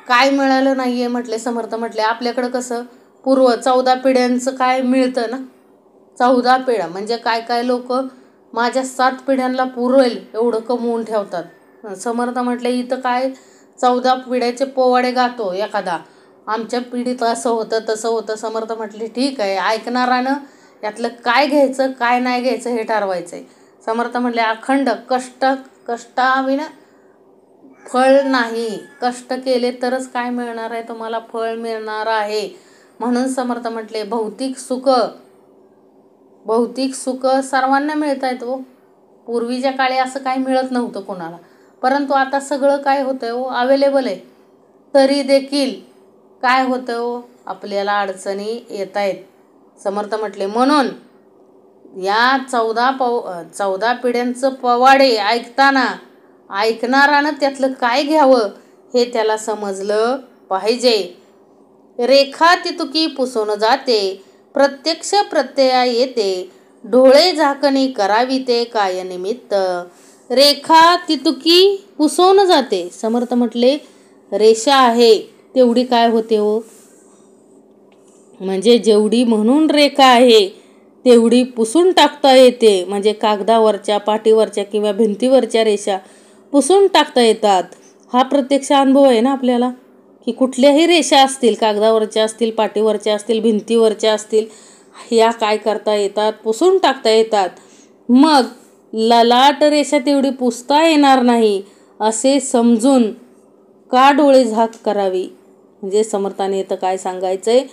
काय मिळालं नाही आहे म्हटले. समर्थ म्हटले आपल्याकडं कसं 14 पिढ्यांचं काय मिळतं ना. 14 पिढ्या म्हणजे काय लोक माझ्या 7 पिढ्यांना पुरेल एवढं कमवून ठेवतात. समर्थ म्हटले इथं काय 14 पिढ्याचे पोवाडे गातो एखादा, आमच्या पिढीत असं होतं तसं होतं. समर्थ म्हटले ठीक आहे, ऐकणारानं यातलं काय घ्यायचं काय नाही घ्यायचं हे ठरवायचं आहे. समर्थ म्हटले अखंड कष्टाविना फळ नाही, कष्ट केले तरच काय मिळणार आहे तुम्हाला, फळ मिळणार आहे. म्हणून समर्थ म्हटले भौतिक सुख सर्वांना मिळत आहेत हो. पूर्वीच्या काळी असं काही मिळत नव्हतं कोणाला, परंतु आता सगळं काय होतंय हो, अवेलेबल आहे. तरी देखील काय होतं हो, आपल्याला अडचणी येत आहेत. समर्थ म्हटले म्हणून या 14 पिढ्यांचं पवाडे ऐकताना ऐकणारानं त्यातलं काय घ्यावं हे त्याला समजलं पाहिजे. रेखा तितुकी पुसून जाते, प्रत्यक्ष प्रत्यया येते, डोळे झाकणी करावी ते काय निमित्त. रेखा तितुकी पुसवून जाते. समर्थ म्हटले रेषा आहे तेवढी काय होते हो, म्हणजे जेवढी म्हणून रेखा आहे तेवढी पुसून टाकता येते. म्हणजे कागदावरच्या, पाटीवरच्या किंवा भिंतीवरच्या रेषा पुसून टाकता येतात. हा प्रत्यक्ष अनुभव आहे ना आपल्याला, की कुठल्याही रेषा असतील, कागदावरच्या असतील, पाटीवरच्या असतील, भिंतीवरच्या असतील, ह्या काय करता येतात, पुसून टाकता येतात. मग ललाट रेषा तेवढी पुसता येणार नाही असे समजून का डोळे झाक करावी. म्हणजे समर्थाने इथं काय सांगायचंय,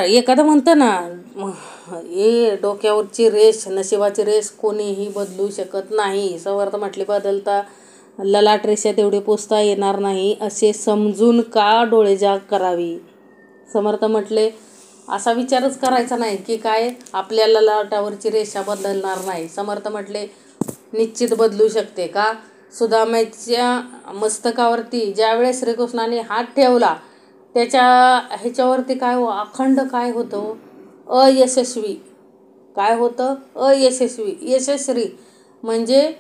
एखादं म्हणतं ना, डोक्यावरची रेष, नशिबाची रेष कोणीही बदलू शकत नाही. समर्थ म्हटले बदलता ललाट रेषा तेवढी पुसता येणार नाही असे समजून का डोळे झाक करावी. समर्थ म्हटले असा विचारच करायचा नाही की काय आपल्या ललाटावरची रेषा बदलणार नाही. समर्थ म्हटले निश्चित बदलू शकते. का? सुदामाच्या मस्तकावरती ज्यावेळेस श्रीकृष्णाने हात ठेवला त्याच्या ह्याच्यावरती काय अखंड काय होतं, अयशस्वी. काय होतं? अयशस्वी. यशस्वी म्हणजे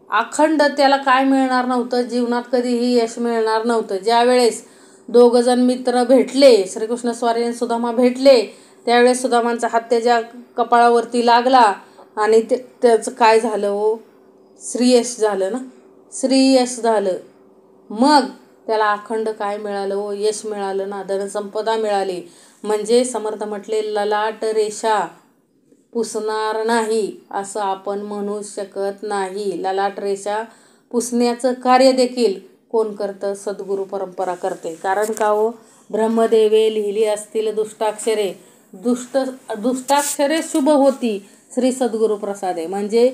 अखंड, त्याला काय मिळणार नव्हतं, जीवनात कधीही यश मिळणार नव्हतं. ज्यावेळेस दोघंजण मित्र भेटले, श्रीकृष्ण स्वारी आणि सुदामा भेटले, त्यावेळेस सुदामांचा हात त्याच्या कपाळावरती लागला आणि त्याचं काय झालं हो, श्रीयश झालं ना, श्रीयश झालं. मग त्याला अखंड काय मिळालं हो, यश मिळालं ना, धनसंपदा मिळाली. म्हणजे समर्थ म्हटले ललाट रेषा पुसणार नाही असं आपण म्हणू शकत नाही. ललाट रेषा पुसण्याचं कार्य देखील कोण करतं? सद्गुरू परंपरा करते. कारण का हो, ब्रह्मदेवे लिहिली असतील दुष्टाक्षरे, दुष्टाक्षरे शुभ होती श्री सद्गुरू प्रसादे. म्हणजे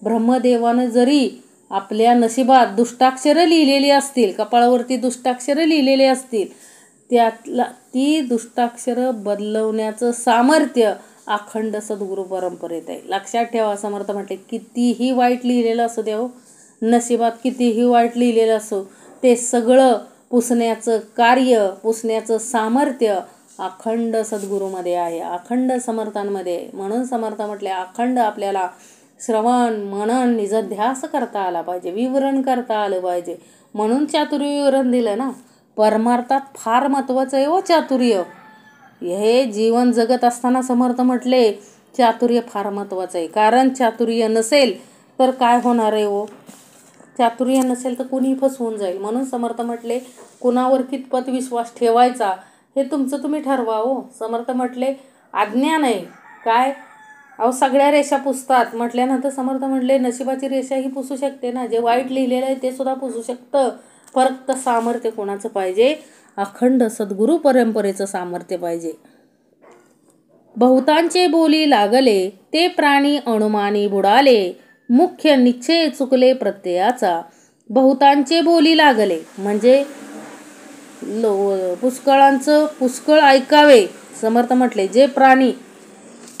ब्रह्मदेवानं जरी आपल्या नशिबात दुष्टाक्षरं लिहिलेली असतील, कपाळावरती दुष्टाक्षरं लिहिलेली असतील, ती दुष्टाक्षरं बदलवण्याचं सामर्थ्य अखंड सद्गुरू परंपरेत आहे. लक्षात ठेवा. समर्थ म्हटले कितीही वाईट लिहिलेलं असू द्या हो, नशिबात कितीही वाईट लिहिलेलं असो, ते सगळं पुसण्याचं कार्य, पुसण्याचं सामर्थ्य अखंड सद्गुरूमध्ये आहे, अखंड समर्थांमध्ये. म्हणून समर्थ म्हटले अखंड आपल्याला श्रवण, मनन, निजध्यास करता आला पाहिजे, विवरण करता आलं पाहिजे. म्हणून चातुर्य विवरण दिलं ना. परमार्थात फार महत्त्वाचं आहे हो चातुर्य. हे जीवन जगत असताना समर्थ म्हटले चातुर्य फार महत्त्वाचं आहे. कारण चातुर्य नसेल तर काय होणार आहे हो, चातुर्य नसेल तर कुणी फसवून जाईल. म्हणून समर्थ म्हटले कुणावर कितपत विश्वास ठेवायचा हे तुमचं तुम्ही ठरवा हो. समर्थ म्हटले अज्ञान आहे काय, अहो सगळ्या रेषा पुसतात म्हटल्यानंतर समर्थ म्हटले नशिबाची रेषा ही पुसू शकते ना, जे वाईट लिहिलेलं आहे ते सुद्धा पुसू शकतं. फक्त सामर्थ्य कोणाचं पाहिजे? अखंड सद्गुरू परंपरेचं सामर्थ्य पाहिजे. बहुतांचे बोली लागले ते प्राणी अनुमानी बुडाले, मुख्य निश्चय चुकले प्रत्ययाचा. बहुतांचे बोली लागले म्हणजे पुष्कळांचं पुष्कळ ऐकावे. समर्थ म्हटले जे प्राणी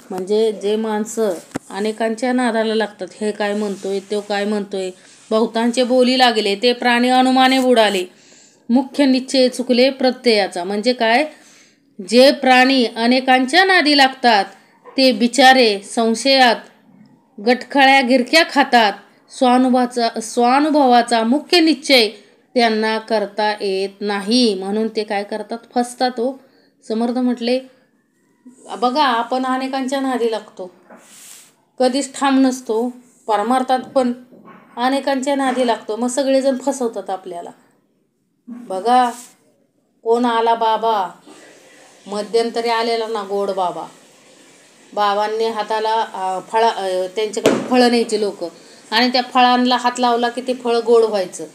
म्हणजे जे माणसं अनेकांच्या नादाला लागतात, हे काय म्हणतोय, तो काय म्हणतोय, बहुतांचे बोली लागले ते प्राणी अनुमाने बुडाले, मुख्य निश्चय चुकले प्रत्ययाचा. म्हणजे काय, जे प्राणी अनेकांच्या नादी लागतात ते बिचारे संशयात गटखळ्या गिरक्या खातात. स्वानुभवाचा मुख्य निश्चय त्यांना करता येत नाही, म्हणून ते काय करतात, फसतात हो. समर्थ म्हटले बघा, आपण अनेकांच्या नादी लागतो, कधीच ठाम नसतो. परमार्थात पण अनेकांच्या नादी लागतो, मग सगळेजण फसवतात आपल्याला. बघा, कोण आला बाबा, मध्यंतरी आलेला ना गोड बाबा, बाबांनी हाताला त्यांच्याकडे फळं न्यायची लोक, आणि त्या फळांना हात लावला की ते फळ गोड व्हायचं.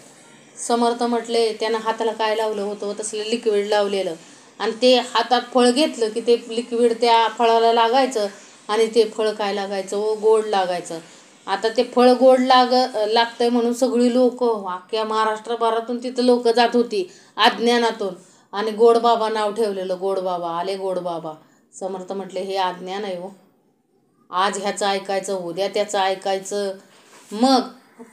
समर्थ म्हटले त्यानं हाताला काय लावलं होतं, तसलं लिक्विड लावलेलं, आणि ते हातात फळ घेतलं की ते लिक्विड त्या फळाला लागायचं आणि ते फळ काय लागायचं हो, गोड लागायचं. आता ते फळ गोड लागतंय म्हणून सगळी लोक अख्ख्या महाराष्ट्रभरातून तिथं लोक जात होती अज्ञानातून, आणि गोड बाबा नाव ठेवलेलं, गोड बाबा आले, गोड बाबा. समर्थ म्हटले हे अज्ञान आहे हो. आज ह्याचं ऐकायचं, उद्या त्याचं ऐकायचं, मग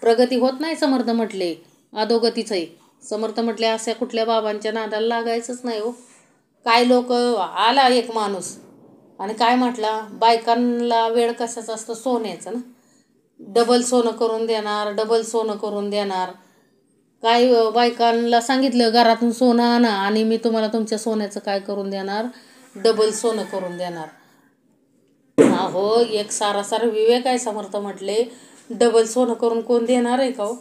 प्रगती होत नाही. समर्थ म्हटले अधोगतीच आहे. समर्थ म्हटले अशा कुठल्या बाबांच्या नादाला लागायचंच नाही हो. काय लोक, आला एक माणूस आणि काय म्हटला, बायकांना वेळ कशाचं असतं, सोन्याचं ना, डबल सोनं करून देणार, डबल सोनं करून देणार. काय बायकांना सांगितलं घरातून सोनं आणा आणि मी तुम्हाला तुमच्या सोन्याचं काय करून देणार, डबल सोनं करून देणार. अहो एक सारासार विवेक आहे. समर्थ म्हटले डबल सोनं करून कोण देणार आहे का हो?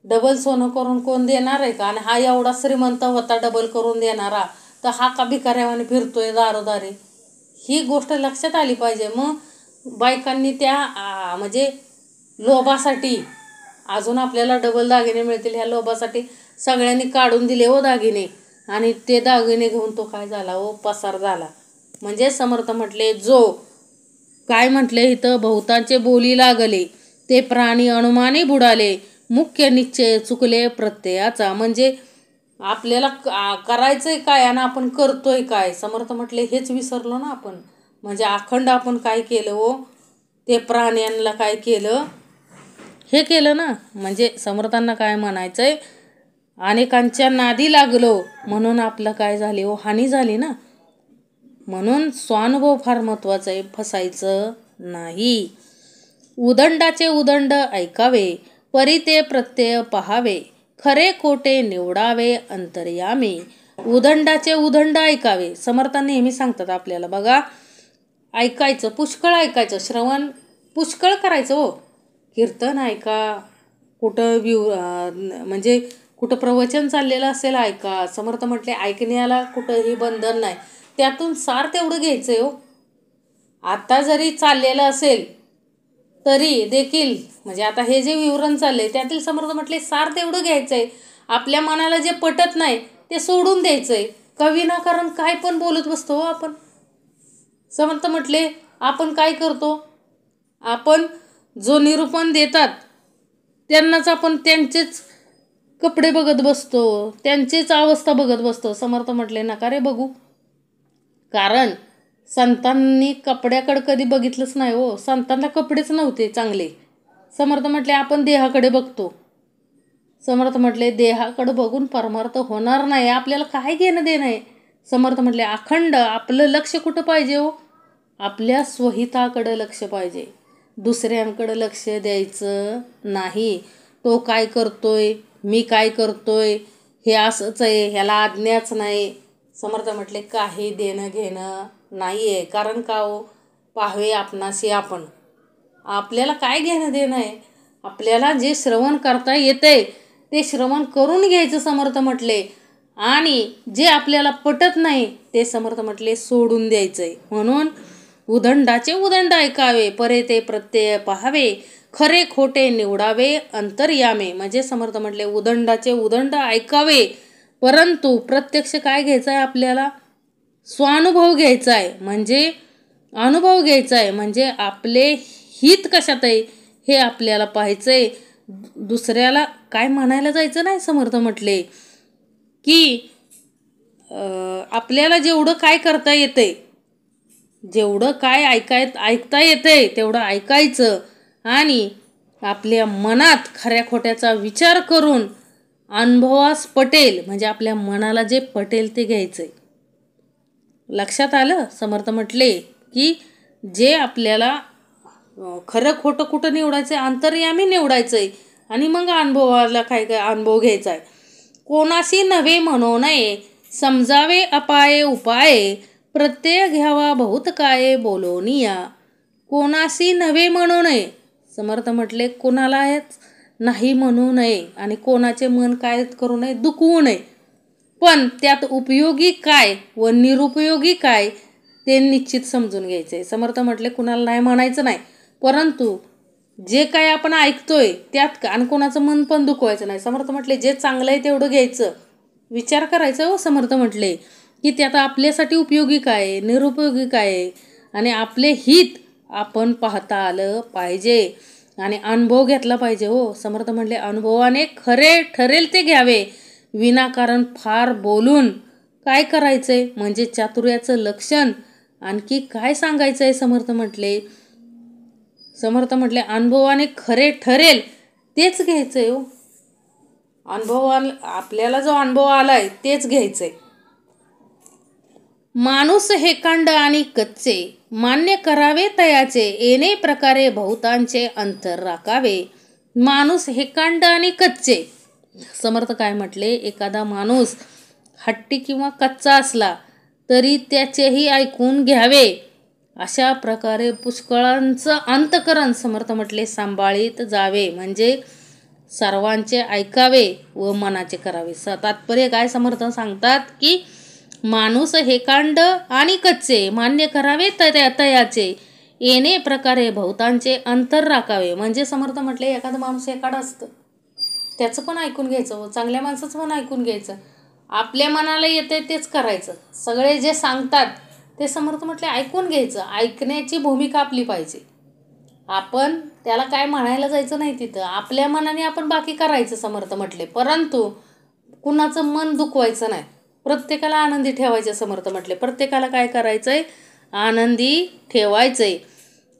डबल सोनं करून कोण देणार आहे का? आणि हा एवढा श्रीमंत होता डबल करून देणारा, तर हा का भिकाऱ्यावाने फिरतोय दारोदारी? ही गोष्ट लक्षात आली पाहिजे. मग बायकांनी त्या म्हणजे लोभासाठी, अजून आपल्याला डबल दागिने मिळतील ह्या लोभासाठी सगळ्यांनी काढून दिले हो दागिने. आणि ते दागिने घेऊन तो काय झाला हो, पसार झाला. म्हणजे समर्थ म्हटले जो काय म्हटले इथं, बहुतांचे बोली लागले ते प्राणी अनुमानी बुडाले, मुख्य निश्चय चुकले प्रत्ययाचा. म्हणजे आपल्याला करायचंय काय आणि आपण करतोय काय, समर्थ म्हटले हेच विसरलो ना आपण. म्हणजे अखंड आपण काय केलं हो, ते प्राण्यांना काय केलं हे केलं ना. म्हणजे समर्थांना काय म्हणायचंय, अनेकांच्या नादी लागलो म्हणून आपलं काय झाले हो, हानी झाली ना. म्हणून स्वानुभव फार महत्वाचा आहे, फसायचं नाही. उदंडाचे उदंड ऐकावे, परी ते प्रत्यय पहावे, खरे खोटे निवडावे अंतर्यामी. उदंडाचे उदंड ऐकावे. समर्थ नेहमी सांगतात आपल्याला बघा, ऐकायचं, पुष्कळ ऐकायचं, श्रवण पुष्कळ करायचं हो. कीर्तन ऐका, कुठं म्हणजे कुठं प्रवचन चाललेलं असेल ऐका. समर्थ म्हटले ऐकण्याला कुठंही बंधन नाही, त्यातून सार तेवढं घ्यायचंय हो. आता जरी चाललेलं असेल तरी देखील, म्हणजे आता हे जे विवरण चाललंय त्यातील समर्थ म्हटले सार तेवढं घ्यायचंय. आपल्या मनाला जे पटत नाही ते सोडून द्यायचंय. का विनाकारण काय पण बोलत बसतो हो आपण. समर्थ म्हटले आपण काय करतो, आपण जो निरूपण देतात त्यांनाच आपण त्यांचेच कपडे बघत बसतो, त्यांचीच अवस्था बघत बसतो. समर्थ म्हटले नका रे बघू. कारण संतांनी कपड्याकडे कधी बघितलंच नाही हो. संतांना कपडेच नव्हते चांगले. समर्थ म्हटले आपण देहाकडे बघतो. समर्थ म्हटले देहाकडे बघून परमार्थ होणार नाही, आपल्याला काय घेणं देणं आहे. समर्थ म्हटले अखंड आपलं लक्ष कुठं पाहिजे हो, आपल्या स्वहिताकडे लक्ष पाहिजे, दुसऱ्यांकडे लक्ष द्यायचं नाही. तो काय करतोय, मी काय करतोय, हे असंच आहे, ह्याला आज्ञाच नाही. समर्थ म्हटले काही देणं घेणं नाही आहे. कारण का हो, पाहावे आपणाशी आपण, आपल्याला काय घेणं देणं आहे. आपल्याला जे श्रवण करता येतंय ते श्रवण करून घ्यायचं समर्थ म्हटले. आणि जे आपल्याला पटत नाही ते समर्थ म्हटले सोडून द्यायचंय. म्हणून उदंडाचे उदंड ऐकावे, परे ते प्रत्यय पहावे, खरे खोटे निवडावे अंतर्यामे. म्हणजे समर्थ म्हटले उदंडाचे उदंड ऐकावे, परंतु प्रत्यक्ष काय घ्यायचं आहे आपल्याला, स्वानुभव घ्यायचा आहे. म्हणजे अनुभव घ्यायचा आहे. म्हणजे आपले हित कशात आहे हे आपल्याला पाहायचंय. दुसऱ्याला काय म्हणायला जायचं नाही. समर्थ म्हटले की आपल्याला जेवढं काय करता येतंय, जेवढं काय ऐकता येतंय तेवढं ऐकायचं. आणि आपल्या मनात खऱ्या खोट्याचा विचार करून अनुभवास पटेल, म्हणजे आपल्या मनाला जे पटेल ते घ्यायचंय. लक्षात आलं. समर्थ म्हटले की जे आपल्याला खरं खोटं कुठं निवडायचं, अंतर्यामी निवडायचंय. आणि मग अनुभवाला काय काय अनुभव घ्यायचा आहे. कोणाशी नव्हे म्हणू नये, समजावे अपाये उपाये, प्रत्यय घ्यावा बहुत काय बोलोनिया. कोणाशी नव्हे म्हणू नये. समर्थ म्हटले कोणाला नाही म्हणू नये आणि कोणाचे मन काय करू नये, दुखवू नये. पण त्यात उपयोगी काय व निरुपयोगी काय ते निश्चित समजून घ्यायचंय. समर्थ म्हटले कुणाला नाही म्हणायचं नाही, परंतु जे काय आपण ऐकतोय त्यात आणि कोणाचं मन पण दुखवायचं नाही. समर्थ म्हटले जे चांगलं आहे तेवढं घ्यायचं, विचार करायचा हो. समर्थ म्हटले की त्यात आपल्यासाठी उपयोगी काय आहे, निरुपयोगी काय आहे, आणि आपले हित आपण पाहता आलं पाहिजे आणि अनुभव घेतला पाहिजे हो. समर्थ म्हटले अनुभवाने खरे ठरेल ते घ्यावे, विनाकारण फार बोलून काय करायचंय. म्हणजे चातुर्याचं लक्षण आणखी काय सांगायचंय. समर्थ म्हटले अनुभवाने खरे ठरेल तेच घ्यायचंय हो. आपल्याला जो अनुभव आलाय तेच घ्यायचंय. माणूस हेकांड आणि कच्चे, मान्य करावे तयाचे, येणे प्रकारे बहुतांचे अंतर राखावे. माणूस हेकांड आणि कच्चे. समर्थ काय म्हटले, एखादा माणूस हट्टी किंवा कच्चा असला तरी त्याचेही ऐकून घ्यावे. अशा प्रकारे पुष्कळांचं अंतकरण समर्थ म्हटले सांभाळीत जावे, म्हणजे सर्वांचे ऐकावे व मनाचे करावे. तात्पर्य काय समर्थ सांगतात की माणूस हेकांड आणि कच्चे मान्य करावे तयाचे, येणे प्रकारे बहुतांचे अंतर राखावे. म्हणजे समर्थ म्हटले एखादं माणूस हेकाड असतं, त्याचं पण ऐकून घ्यायचं, चांगल्या माणसाचं पण ऐकून घ्यायचं, आपल्या मनाला येते तेच करायचं. सगळे जे सांगतात ते समर्थ म्हटले ऐकून घ्यायचं. ऐकण्याची भूमिका आपली पाहिजे. आपण त्याला काय म्हणायला जायचं नाही, तिथं आपल्या मनाने आपण बाकी करायचं समर्थ म्हटले, परंतु कुणाचं मन दुखवायचं नाही. प्रत्येकाला आनंदी ठेवायचं समर्थ म्हटले. प्रत्येकाला काय करायचंय, आनंदी ठेवायचंय.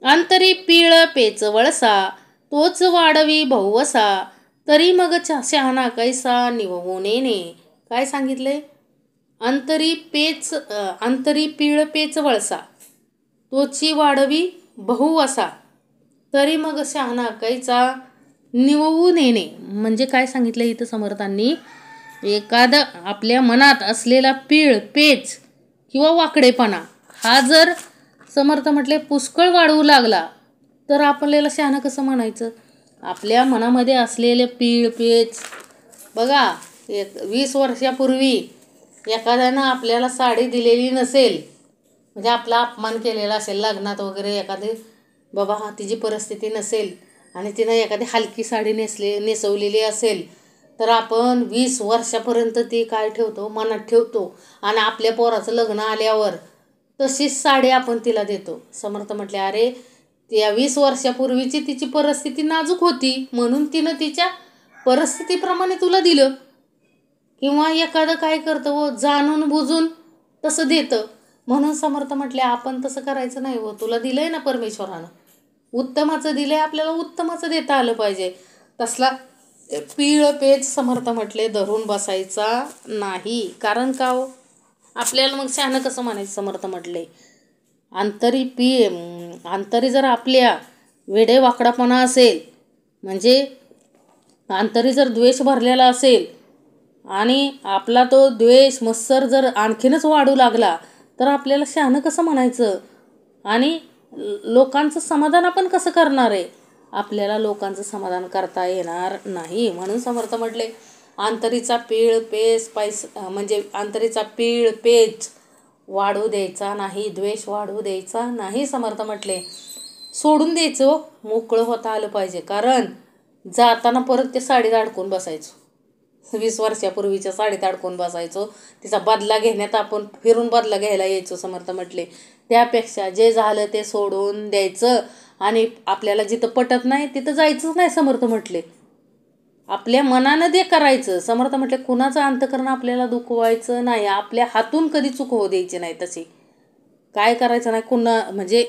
अंतरी पीळ पेच वळसा, तोच वाढवी बहुवसा, तरी मग शहाणा कैसा निववून येणे. काय सांगितले, अंतरी पीळ पेच वळसा, तोची वाढवी बहुवसा, तरी मग शहाणा कैसा निववून येणे. म्हणजे काय सांगितलं इथं समर्थांनी, एखादा आपल्या मनात असलेला पीळ पेच किंवा वाकडेपणा हा जर समर्थ म्हटले पुष्कळ वाढवू लागला तर आपल्याला शहाणं कसं म्हणायचं. आपल्या मनामध्ये असलेले पीळ पेच बघा, 20 वर्षापूर्वी एखाद्यानं आपल्याला साडी दिलेली नसेल, म्हणजे आपला अपमान केलेला असेल लग्नात वगैरे, एखादी बाबा तिची परिस्थिती नसेल आणि तिनं एखादी हलकी साडी नेसवलेली असेल, तर आपण 20 वर्षापर्यंत ती काय ठेवतो, मनात ठेवतो. आणि आपल्या पोराचं लग्न आल्यावर तशीच साडी आपण तिला देतो. समर्थ म्हटले अरे त्या 20 वर्षापूर्वीची तिची परिस्थिती नाजूक होती म्हणून तिनं तिच्या परिस्थितीप्रमाणे तुला दिलं. किंवा एखादं काय करतं व जाणून बुजून तसं देतं. म्हणून समर्थ म्हटले आपण तसं करायचं नाही. व तुला दिलंय ना परमेश्वरानं, उत्तमाचं दिलंय, आपल्याला उत्तमाचं देता आलं पाहिजे. तसला पीळ पेच समर्थ म्हटले धरून बसायचा नाही. कारण का हो, आपल्याला मग शहाणं कसं म्हणायचं समर्थ म्हटले. अंतरी जर आपल्या वेडे वाकडापणा असेल, म्हणजे अंतरी जर द्वेष भरलेला असेल आणि आपला तो द्वेष मत्सर जर आणखीनच वाढू लागला तर आपल्याला शहाणं कसं म्हणायचं. आणि लोकांचं समाधान आपण कसं करणार आहे. आपल्याला लोकांचं समाधान करता येणार नाही. म्हणून समर्थ म्हटले अंतरीचा पीळ पेच वाढू द्यायचा नाही, द्वेष वाढू द्यायचा नाही. समर्थ म्हटले सोडून द्यायचं, मोकळं होता आलं पाहिजे. कारण जाताना परत ते साडीत अडकून बसायचो, 20 वर्षापूर्वीच्या साडीत अडकून बसायचो. तिचा बदला घेण्यात आपण फिरून बदला घ्यायला यायचो. समर्थ म्हटले त्यापेक्षा जे झालं ते सोडून द्यायचं आणि आपल्याला जिथं पटत नाही तिथं जायचंच नाही. समर्थ म्हटले आपल्या मनानं ते करायचं. समर्थ म्हटले कुणाचं अंतकरण आपल्याला दुखवायचं नाही, आपल्या हातून कधी चूक होऊ द्यायची नाही. तशी काय करायचं नाही म्हणजे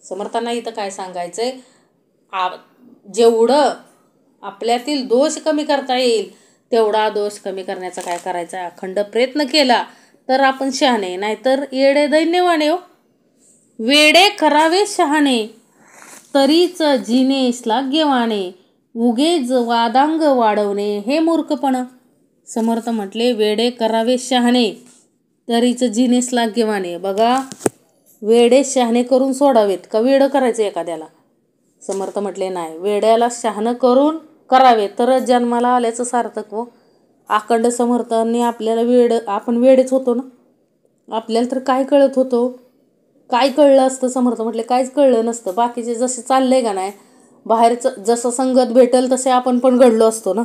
समर्थांना इथं काय सांगायचंय, जेवढं आपल्यातील दोष कमी करता येईल तेवढा दोष कमी करण्याचा काय करायचा, अखंड प्रयत्न केला तर आपण शहाणे, नाहीतर येडे दैन्यवाने हो. वेडे करावे शहाणे, तरीच जिने श्लाघ्यवाने, उगेच वादांग वाढवणे हे मूर्खपण. समर्थ म्हटले वेडे करावे शहाणे, तरीच जिने श्लाघ्यवाने. बघा, वेडे शहाणे करून सोडावेत का वेडं करायचं एखाद्याला. समर्थ म्हटले नाही, वेड्याला शहाणं करून करावे तरच जन्माला आल्याचं सार्थक हो. अखंड समर्थांनी आपल्याला आपण वेडेच होतो ना. आपल्याला तर काय कळत होतो, काय कळलं असतं. समर्थ म्हटले काहीच कळलं नसतं. बाकीचे जसे चालले का नाही, बाहेरचं जसं संगत भेटेल तसे आपण पण घडलो असतो ना.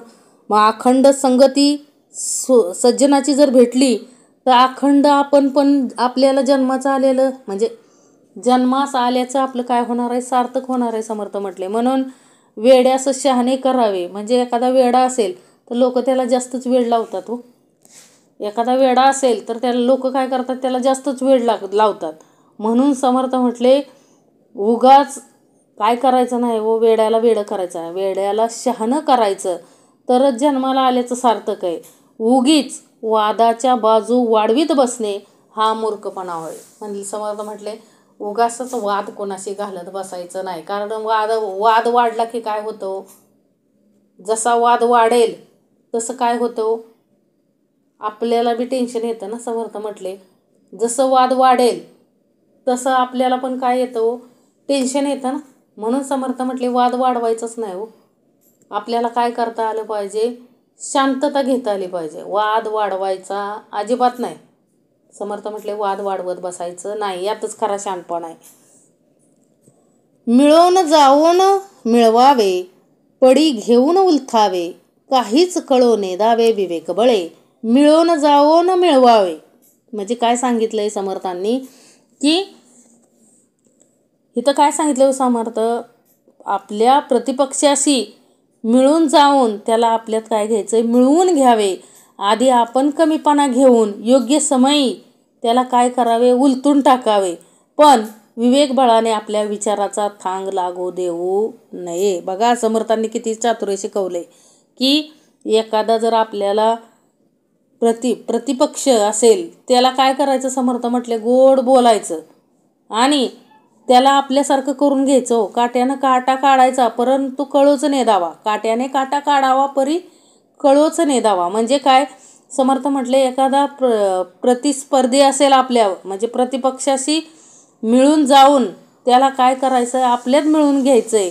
मग अखंड संगती सज्जनाची जर भेटली तर अखंड आपण पण आपल्याला जन्माचं आलेलं, म्हणजे जन्मास आल्याचं आपलं काय होणार आहे, सार्थक होणार आहे. समर्थ म्हटले म्हणून वेड्यास शहाणे करावे. म्हणजे एखादा वेडा असेल तर लोक त्याला जास्तच वेड लावतात हो. एखादा वेडा असेल तर त्याला लोक काय करतात, त्याला जास्तच वेड लावतात. म्हणून समर्थ म्हटले उगाच काय करायचं नाही व वेड्याला वेडं करायचं आहे, वेड्याला शहाणं करायचं तरच जन्माला आल्याचं सार्थक आहे. उगीच वादाच्या बाजू वाढवीत बसणे हा मूर्खपणा होय. म्हणजे समर्थ म्हटले उगाचच वाद कोणाशी घालत बसायचं नाही. कारण वाद वाढला की काय होतं, जसा वाद वाढेल तसं काय होतं, आपल्याला बी टेन्शन येतं ना. समर्थ म्हटले जसं वाद वाढेल तसं आपल्याला पण काय येतं, टेन्शन येतं ना. म्हणून समर्थ म्हटले वाद वाढवायचंच नाही हो. आपल्याला काय करता आलं पाहिजे, शांतता घेता आली पाहिजे. वाद वाढवायचा अजिबात नाही. समर्थ म्हटले वाद वाढवत बसायचं नाही, यातच खरा शहाणपण आहे. मिळवून जावून मिळवावे, पडी घेऊन उलथावे, काहीच कळो नेदावे विवेक बळे. मिळवून जावून मिळवावे म्हणजे काय सांगितलंय समर्थांनी, की इथं काय सांगितलं समर्थ, आपल्या प्रतिपक्षाशी मिळून जाऊन त्याला आपल्यात काय घ्यायचं, मिळवून घ्यावे. आधी आपण कमीपणा घेऊन योग्य समयी त्याला काय करावे, उलटून टाकावे. पण विवेक बळाने आपल्या विचाराचा थांग लागू देऊ नये. बघा समर्थांनी किती चातुर्य शिकवले, की एखादा जर आपल्याला प्रतिपक्ष असेल त्याला काय करायचं, समर्थ म्हटले गोड बोलायचं आणि त्याला आपल्यासारखं करून घ्यायचं हो. काट्यानं काटा काढायचा परंतु कळोच नेदावा, काट्याने काटा काढावा परी कळोच नेदावा. म्हणजे काय समर्थ म्हटले, एखादा प्रतिस्पर्धी असेल आपल्या म्हणजे प्रतिपक्षाशी मिळून जाऊन त्याला काय करायचं, आपल्यात मिळून घ्यायचंय.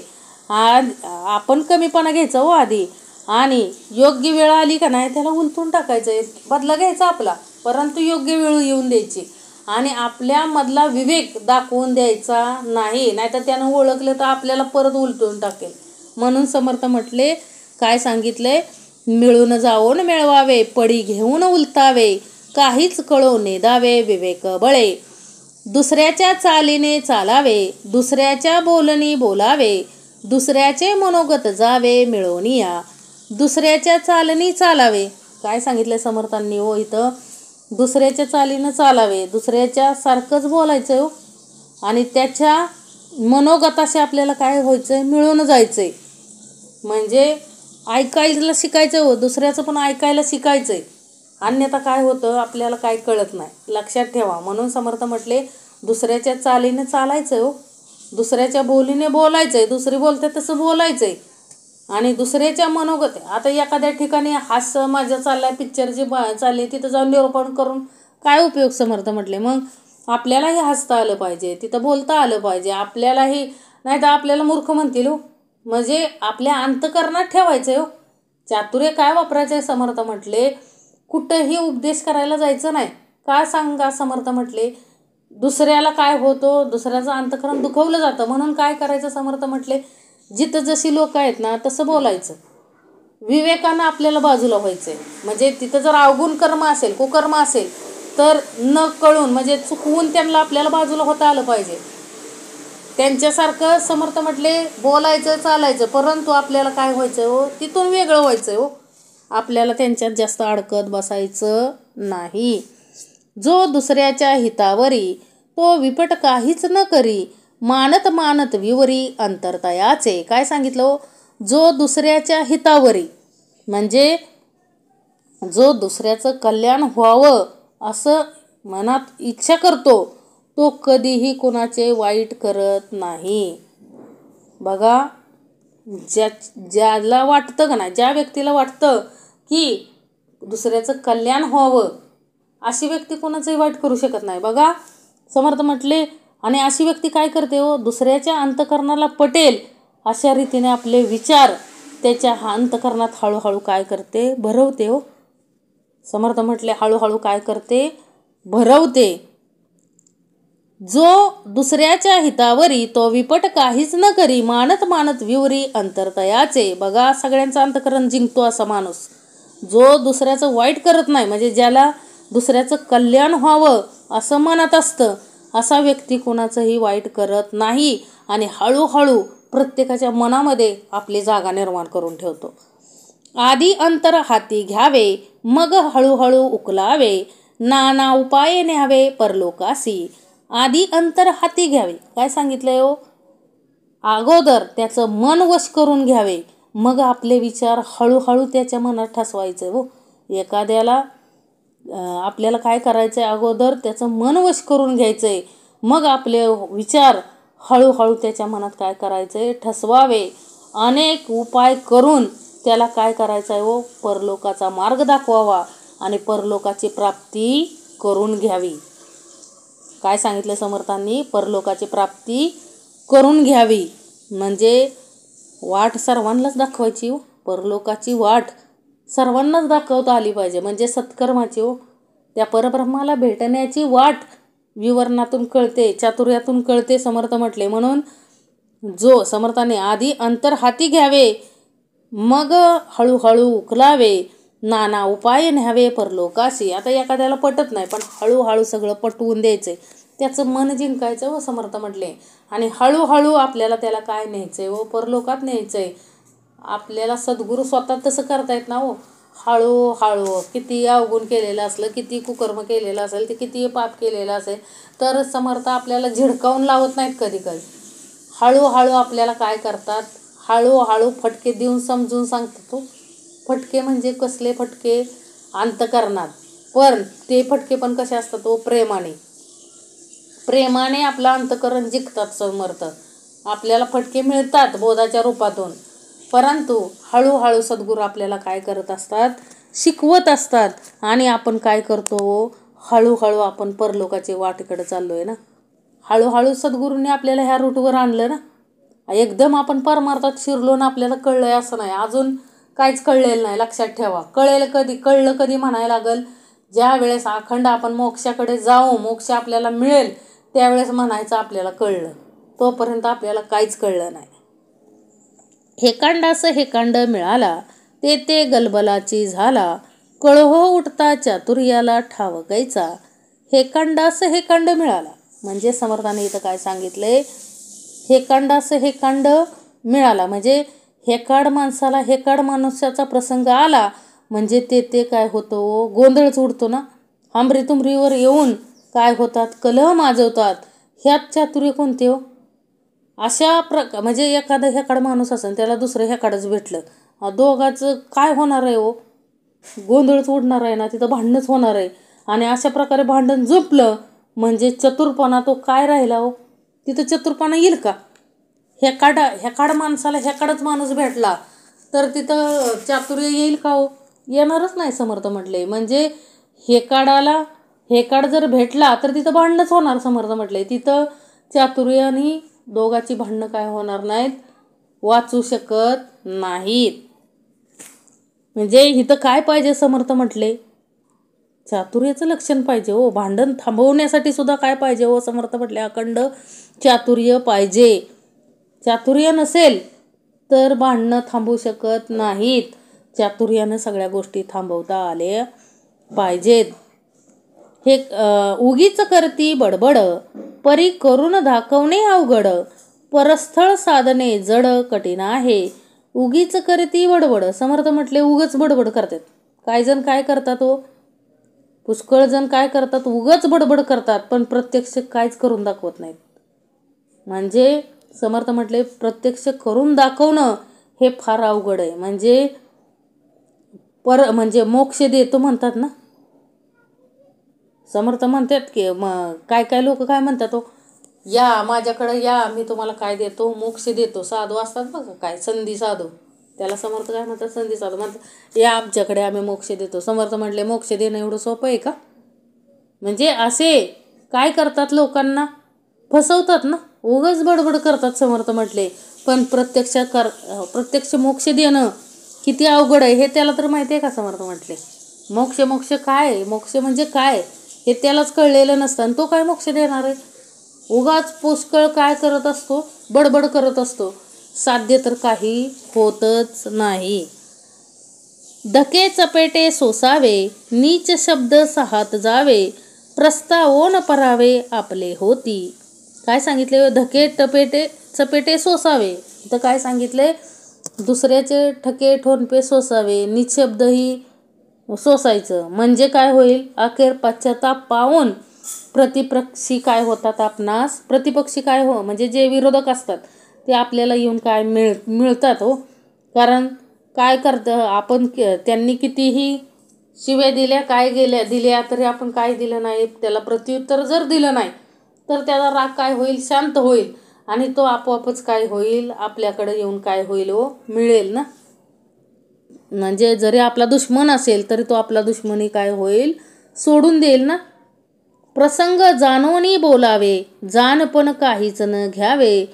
आपण कमीपणा घ्यायचा हो आधी, आणि योग्य वेळ आली का नाही त्याला उलटून टाकायचंय, बदला घ्यायचा आपला, परंतु योग्य वेळ येऊन द्यायची आणि आपल्यामधला विवेक दाखवून द्यायचा नाही. नाहीतर त्यानं ओळखलं तर आपल्याला परत उलटून टाकेल. म्हणून समर्थ म्हटले, काय सांगितलंय, मिळून जाऊन मिळवावे, पडी घेऊन उलटावे, काहीच कळो नेदावे विवेक बळे. दुसऱ्याच्या चालीने चालावे, दुसऱ्याच्या बोलणी बोलावे, दुसऱ्याचे मनोगत जावे मिळवूनिया. दुसऱ्याच्या चालनी चालावे, काय सांगितलंय समर्थांनी हो इथं, दुसऱ्याच्या चालीनं चालावे, दुसऱ्याच्या सारखंच बोलायचं हो आणि त्याच्या मनोगताशी आपल्याला काय व्हायचंय, मिळून जायचंय. म्हणजे ऐकायला शिकायचं हो, दुसऱ्याचं पण ऐकायला शिकायचंय. अन्यथा काय होतं, आपल्याला काय कळत नाही, लक्षात ठेवा. म्हणून समर्थ म्हटले दुसऱ्याच्या चालीने चालायचं हो, दुसऱ्याच्या बोलीने बोलायचंय, दुसरी बोलते तसं बोलायचंय आणि दुसऱ्याच्या मनोगत. आता एखाद्या ठिकाणी हास्य माझ्या चाललाय, पिक्चरची चालली, तिथं जाऊन निरूपण करून काय उपयोग समर्थ म्हटले. मग आपल्यालाही हसता आलं पाहिजे, तिथं बोलता आलं पाहिजे आपल्यालाही, नाही तर आपल्याला मूर्ख म्हणतील हो. म्हणजे आपल्या अंतकरणात ठेवायचं हो. चातुर्य काय वापरायचं आहे समर्थ म्हटले, कुठंही उपदेश करायला जायचं नाही. काय सांगा समर्थ म्हटले, दुसऱ्याला काय होतो, दुसऱ्याचं अंतकरण दुखवलं जातं. म्हणून काय करायचं समर्थ म्हटले, जिथं जशी लोक आहेत ना तसं बोलायचं, विवेकानं आपल्याला बाजूला व्हायचंय. म्हणजे तिथं जर अवगुण कर्म असेल, कुकर्म असेल तर न कळून म्हणजे चुकवून त्यांना आपल्याला बाजूला होता आलं पाहिजे. त्यांच्यासारखं समर्थ म्हटले बोलायचं चालायचं, परंतु आपल्याला काय व्हायचं हो, तिथून वेगळं व्हायचं हो. आपल्याला त्यांच्यात जास्त अडकत बसायचं नाही. जो दुसऱ्याच्या हितावरी तो विपट काहीच न करी, मानत मानत विवरी अंतरतयाचे. काय सांगितलं हो, जो दुसऱ्याच्या हितावरी म्हणजे जो दुसऱ्याचं कल्याण व्हावं असं मनात इच्छा करतो, तो कधीही कोणाचे वाईट करत नाही. बघा, ज्याला वाटतं का नाही, ज्या व्यक्तीला वाटतं की दुसऱ्याचं कल्याण व्हावं, अशी व्यक्ती कोणाचंही वाईट करू शकत नाही. बघा समर्थ म्हटले, आणि अशी व्यक्ती काय करते हो, दुसऱ्याच्या अंतकरणाला पटेल अशा रीतीने आपले विचार त्याच्या अंतकरणात हळूहळू काय करते, भरवते हो. समर्थ म्हटले हळूहळू काय करते, भरवते. जो दुसऱ्याच्या हितावरी तो विपट काहीच न करी, मानत मानत विवरी अंतरतयाचे. बघा सगळ्यांचं अंतकरण जिंकतो असा माणूस, जो दुसऱ्याचं वाईट करत नाही, म्हणजे ज्याला दुसऱ्याचं कल्याण व्हावं असं मनात असतं, असा व्यक्ती कोणाचंही वाईट करत नाही आणि हळूहळू प्रत्येकाच्या मनामध्ये आपली जागा निर्माण करून ठेवतो. आधी अंतर हाती घ्यावे, मग हळूहळू उकलावे, नाना उपाय न्यावे परलोकासी. आधी अंतर हाती घ्यावे, काय सांगितलंय हो, अगोदर त्याचं मन वश करून घ्यावे, मग आपले विचार हळूहळू त्याच्या मनात ठसवायचे हो. एखाद्याला आपल्याला काय करायचंय, अगोदर त्याचं मन वश करून घ्यायचंय, मग आपले विचार हळूहळू त्याच्या मनात काय करायचंय, ठसवावे. अनेक उपाय करून त्याला काय करायचं आहे हो, परलोकाचा मार्ग दाखवावा आणि परलोकाची प्राप्ती करून घ्यावी. काय सांगितलं समर्थांनी? परलोकाची प्राप्ती करून घ्यावी. म्हणजे वाट सर्वांनाच दाखवायची हो. परलोकाची वाट सर्वांनाच दाखवता आली पाहिजे. म्हणजे सत्कर्माची हो. त्या परब्रह्माला भेटण्याची वाट विवरणातून कळते, चातुर्यातून कळते समर्थ म्हटले. म्हणून जो समर्थाने आधी अंतर हाती घ्यावे, मग हळूहळू उकलावे, नाना उपाय न्यावे परलोकाशी. आता एखाद्याला पटत नाही, पण हळूहळू सगळं पटवून द्यायचंय, त्याचं मन जिंकायचं व समर्थ म्हटले. आणि हळूहळू आपल्याला त्याला काय न्यायचंय व परलोकात न्यायचंय. आपल्याला सद्गुरू स्वतः तसं करतायत ना हो. हळूहळू किती अवगुण केलेलं असलं, किती कुकर्म केलेलं असेल, ते किती पाप केलेलं असेल, तर समर्थ आपल्याला झिडकावून लावत नाहीत कधी कधी. हळूहळू आपल्याला काय करतात, हळूहळू फटके देऊन समजून सांगतात तो. फटके म्हणजे कसले फटके? अंतकरणात. पण ते फटके पण कसे असतात तो? प्रेमाने. प्रेमाने आपलं अंतकरण जिंकतात समर्थ. आपल्याला फटके मिळतात बोधाच्या रूपातून, परंतु हळूहळू सद्गुरू आपल्याला काय करत असतात? शिकवत असतात. आणि आपण काय करतो? हळूहळू आपण परलोकाच्या वाटेकडे चाललोय ना. हळूहळू सद्गुरूंनी आपल्याला ह्या रूटवर आणलं ना. एकदम आपण परमार्थात शिरलो ना आपल्याला कळलंय असं नाही. अजून काहीच कळलेलं नाही, लक्षात ठेवा. कळेल कधी? कळलं कधी म्हणायला लागल? ज्या वेळेस अखंड आपण मोक्षाकडे जाऊ, मोक्ष आपल्याला मिळेल, त्यावेळेस म्हणायचं आपल्याला कळलं. तोपर्यंत आपल्याला काहीच कळलं नाही. हेकांडास हेकांड मिळाला, ते गलबलाची झाला, कळहो उठता चातुर्याला ठाव गायचा. हेकांडास हेकांड मिळाला म्हणजे समर्थाने इथं काय सांगितलंय? हेकांडास हेकांड मिळाला म्हणजे हेकाड माणसाला, हेकाड मनुष्याचा प्रसंग आला म्हणजे ते काय होतं? गोंधळच उडतो ना. हमरीतुमरीवर येऊन काय होतात? कलह माजवतात. ह्यात चातुर्य कोणते हो? अशा म्हणजे एखादा हेकाड माणूस असेल, त्याला दुसरं हेकाडच भेटलं, दोघाचं काय होणार आहे हो? गोंधळच उडणार आहे ना, तिथं भांडणच होणार आहे. आणि अशा प्रकारे भांडण झोपलं म्हणजे चतुरपणा तो काय राहिला हो? तिथं चतुरपणा येईल का? हेकाड माणसाला हेकाडच माणूस भेटला तर तिथं चातुर्य येईल का हो? येणारच नाही समर्थ म्हटले. म्हणजे हेकाड जर भेटला तर तिथं भांडणच होणार समर्थ म्हटले. तिथं चातुर्याने दोघाची भांडणं काय होणार नाहीत, वाचू शकत नाहीत. म्हणजे इथं काय पाहिजे समर्थ म्हटले? चातुर्याचं लक्षण पाहिजे हो. भांडण थांबवण्यासाठी सुद्धा काय पाहिजे हो? समर्थ म्हटले अखंड चातुर्य पाहिजे. चातुर्य नसेल तर भांडणं थांबवू शकत नाहीत. चातुर्यानं सगळ्या गोष्टी थांबवता आल्या पाहिजेत. हे उगीच करती बडबड, परी करून दाखवणे अवघड, परस्थळ साधने जड कठीण आहे. उगीच करती बडबड. समर्थ म्हटले उगच बडबड करतात. काही जण काय करतात हो? पुष्कळ जण काय करतात? उगच बडबड करतात, पण प्रत्यक्ष काहीच करून दाखवत नाहीत. म्हणजे समर्थ म्हटले प्रत्यक्ष करून दाखवणं हे फार अवघड आहे. म्हणजे मोक्ष देतो म्हणतात ना. समर्थ म्हणतात की काय काय लोक काय म्हणतात हो? या माझ्याकडे या, मी तुम्हाला काय देतो? मोक्ष देतो. साधू असतात बघा, काय संधी साधू, त्याला समर्थ काय म्हणतात? संधी साधू म्हणतात. या आमच्याकडे, आम्ही मोक्ष देतो. समर्थ म्हटले मोक्ष देणं एवढं सोपं आहे का? म्हणजे असे काय करतात? लोकांना फसवतात ना, उगाच बडबड करतात समर्थ म्हटले. पण प्रत्यक्ष मोक्ष देणं किती अवघड आहे हे त्याला तर माहिती आहे का? समर्थ म्हटले मोक्ष काय? मोक्ष म्हणजे काय हे त्यालाच कळलेलं नसतं, आणि तो काय मोक्ष देणार आहे? उगाच पुष्कळ काय करत असतो? बडबड करत असतो. साध्य तर काही होतच नाही. धके चपेटे सोसावे, नीच शब्द सहात जावे, प्रस्तावो न परावे आपले होती. काय सांगितले? धके चपेटे सोसावे. तर काय सांगितले? दुसऱ्याचे ठके ठोणपे सोसावे, नीच शब्दही सोसायचं. म्हणजे काय होईल? अखेर पश्चाताप पाहून प्रतिपक्षी काय होतात? आपणास प्रतिपक्षी काय हो म्हणजे जे विरोधक असतात ते आपल्याला येऊन काय मिळतात हो. कारण काय करतं आपण? त्यांनी कितीही शिव्या दिल्या, काय दिल्या, तरी आपण काय दिलं नाही, त्याला प्रत्युत्तर जर दिलं नाही तर त्याचा राग काय होईल? शांत होईल. आणि तो आपोआपच काय होईल? आपल्याकडे येऊन काय होईल हो? मिळेल ना. म्हणजे जरी आपला दुश्मन असेल तरी तो आपला दुश्मनी काय होईल? सोडून देईल ना. प्रसंग जाणोनी बोलावे, जानपण काहीच न घ्यावे,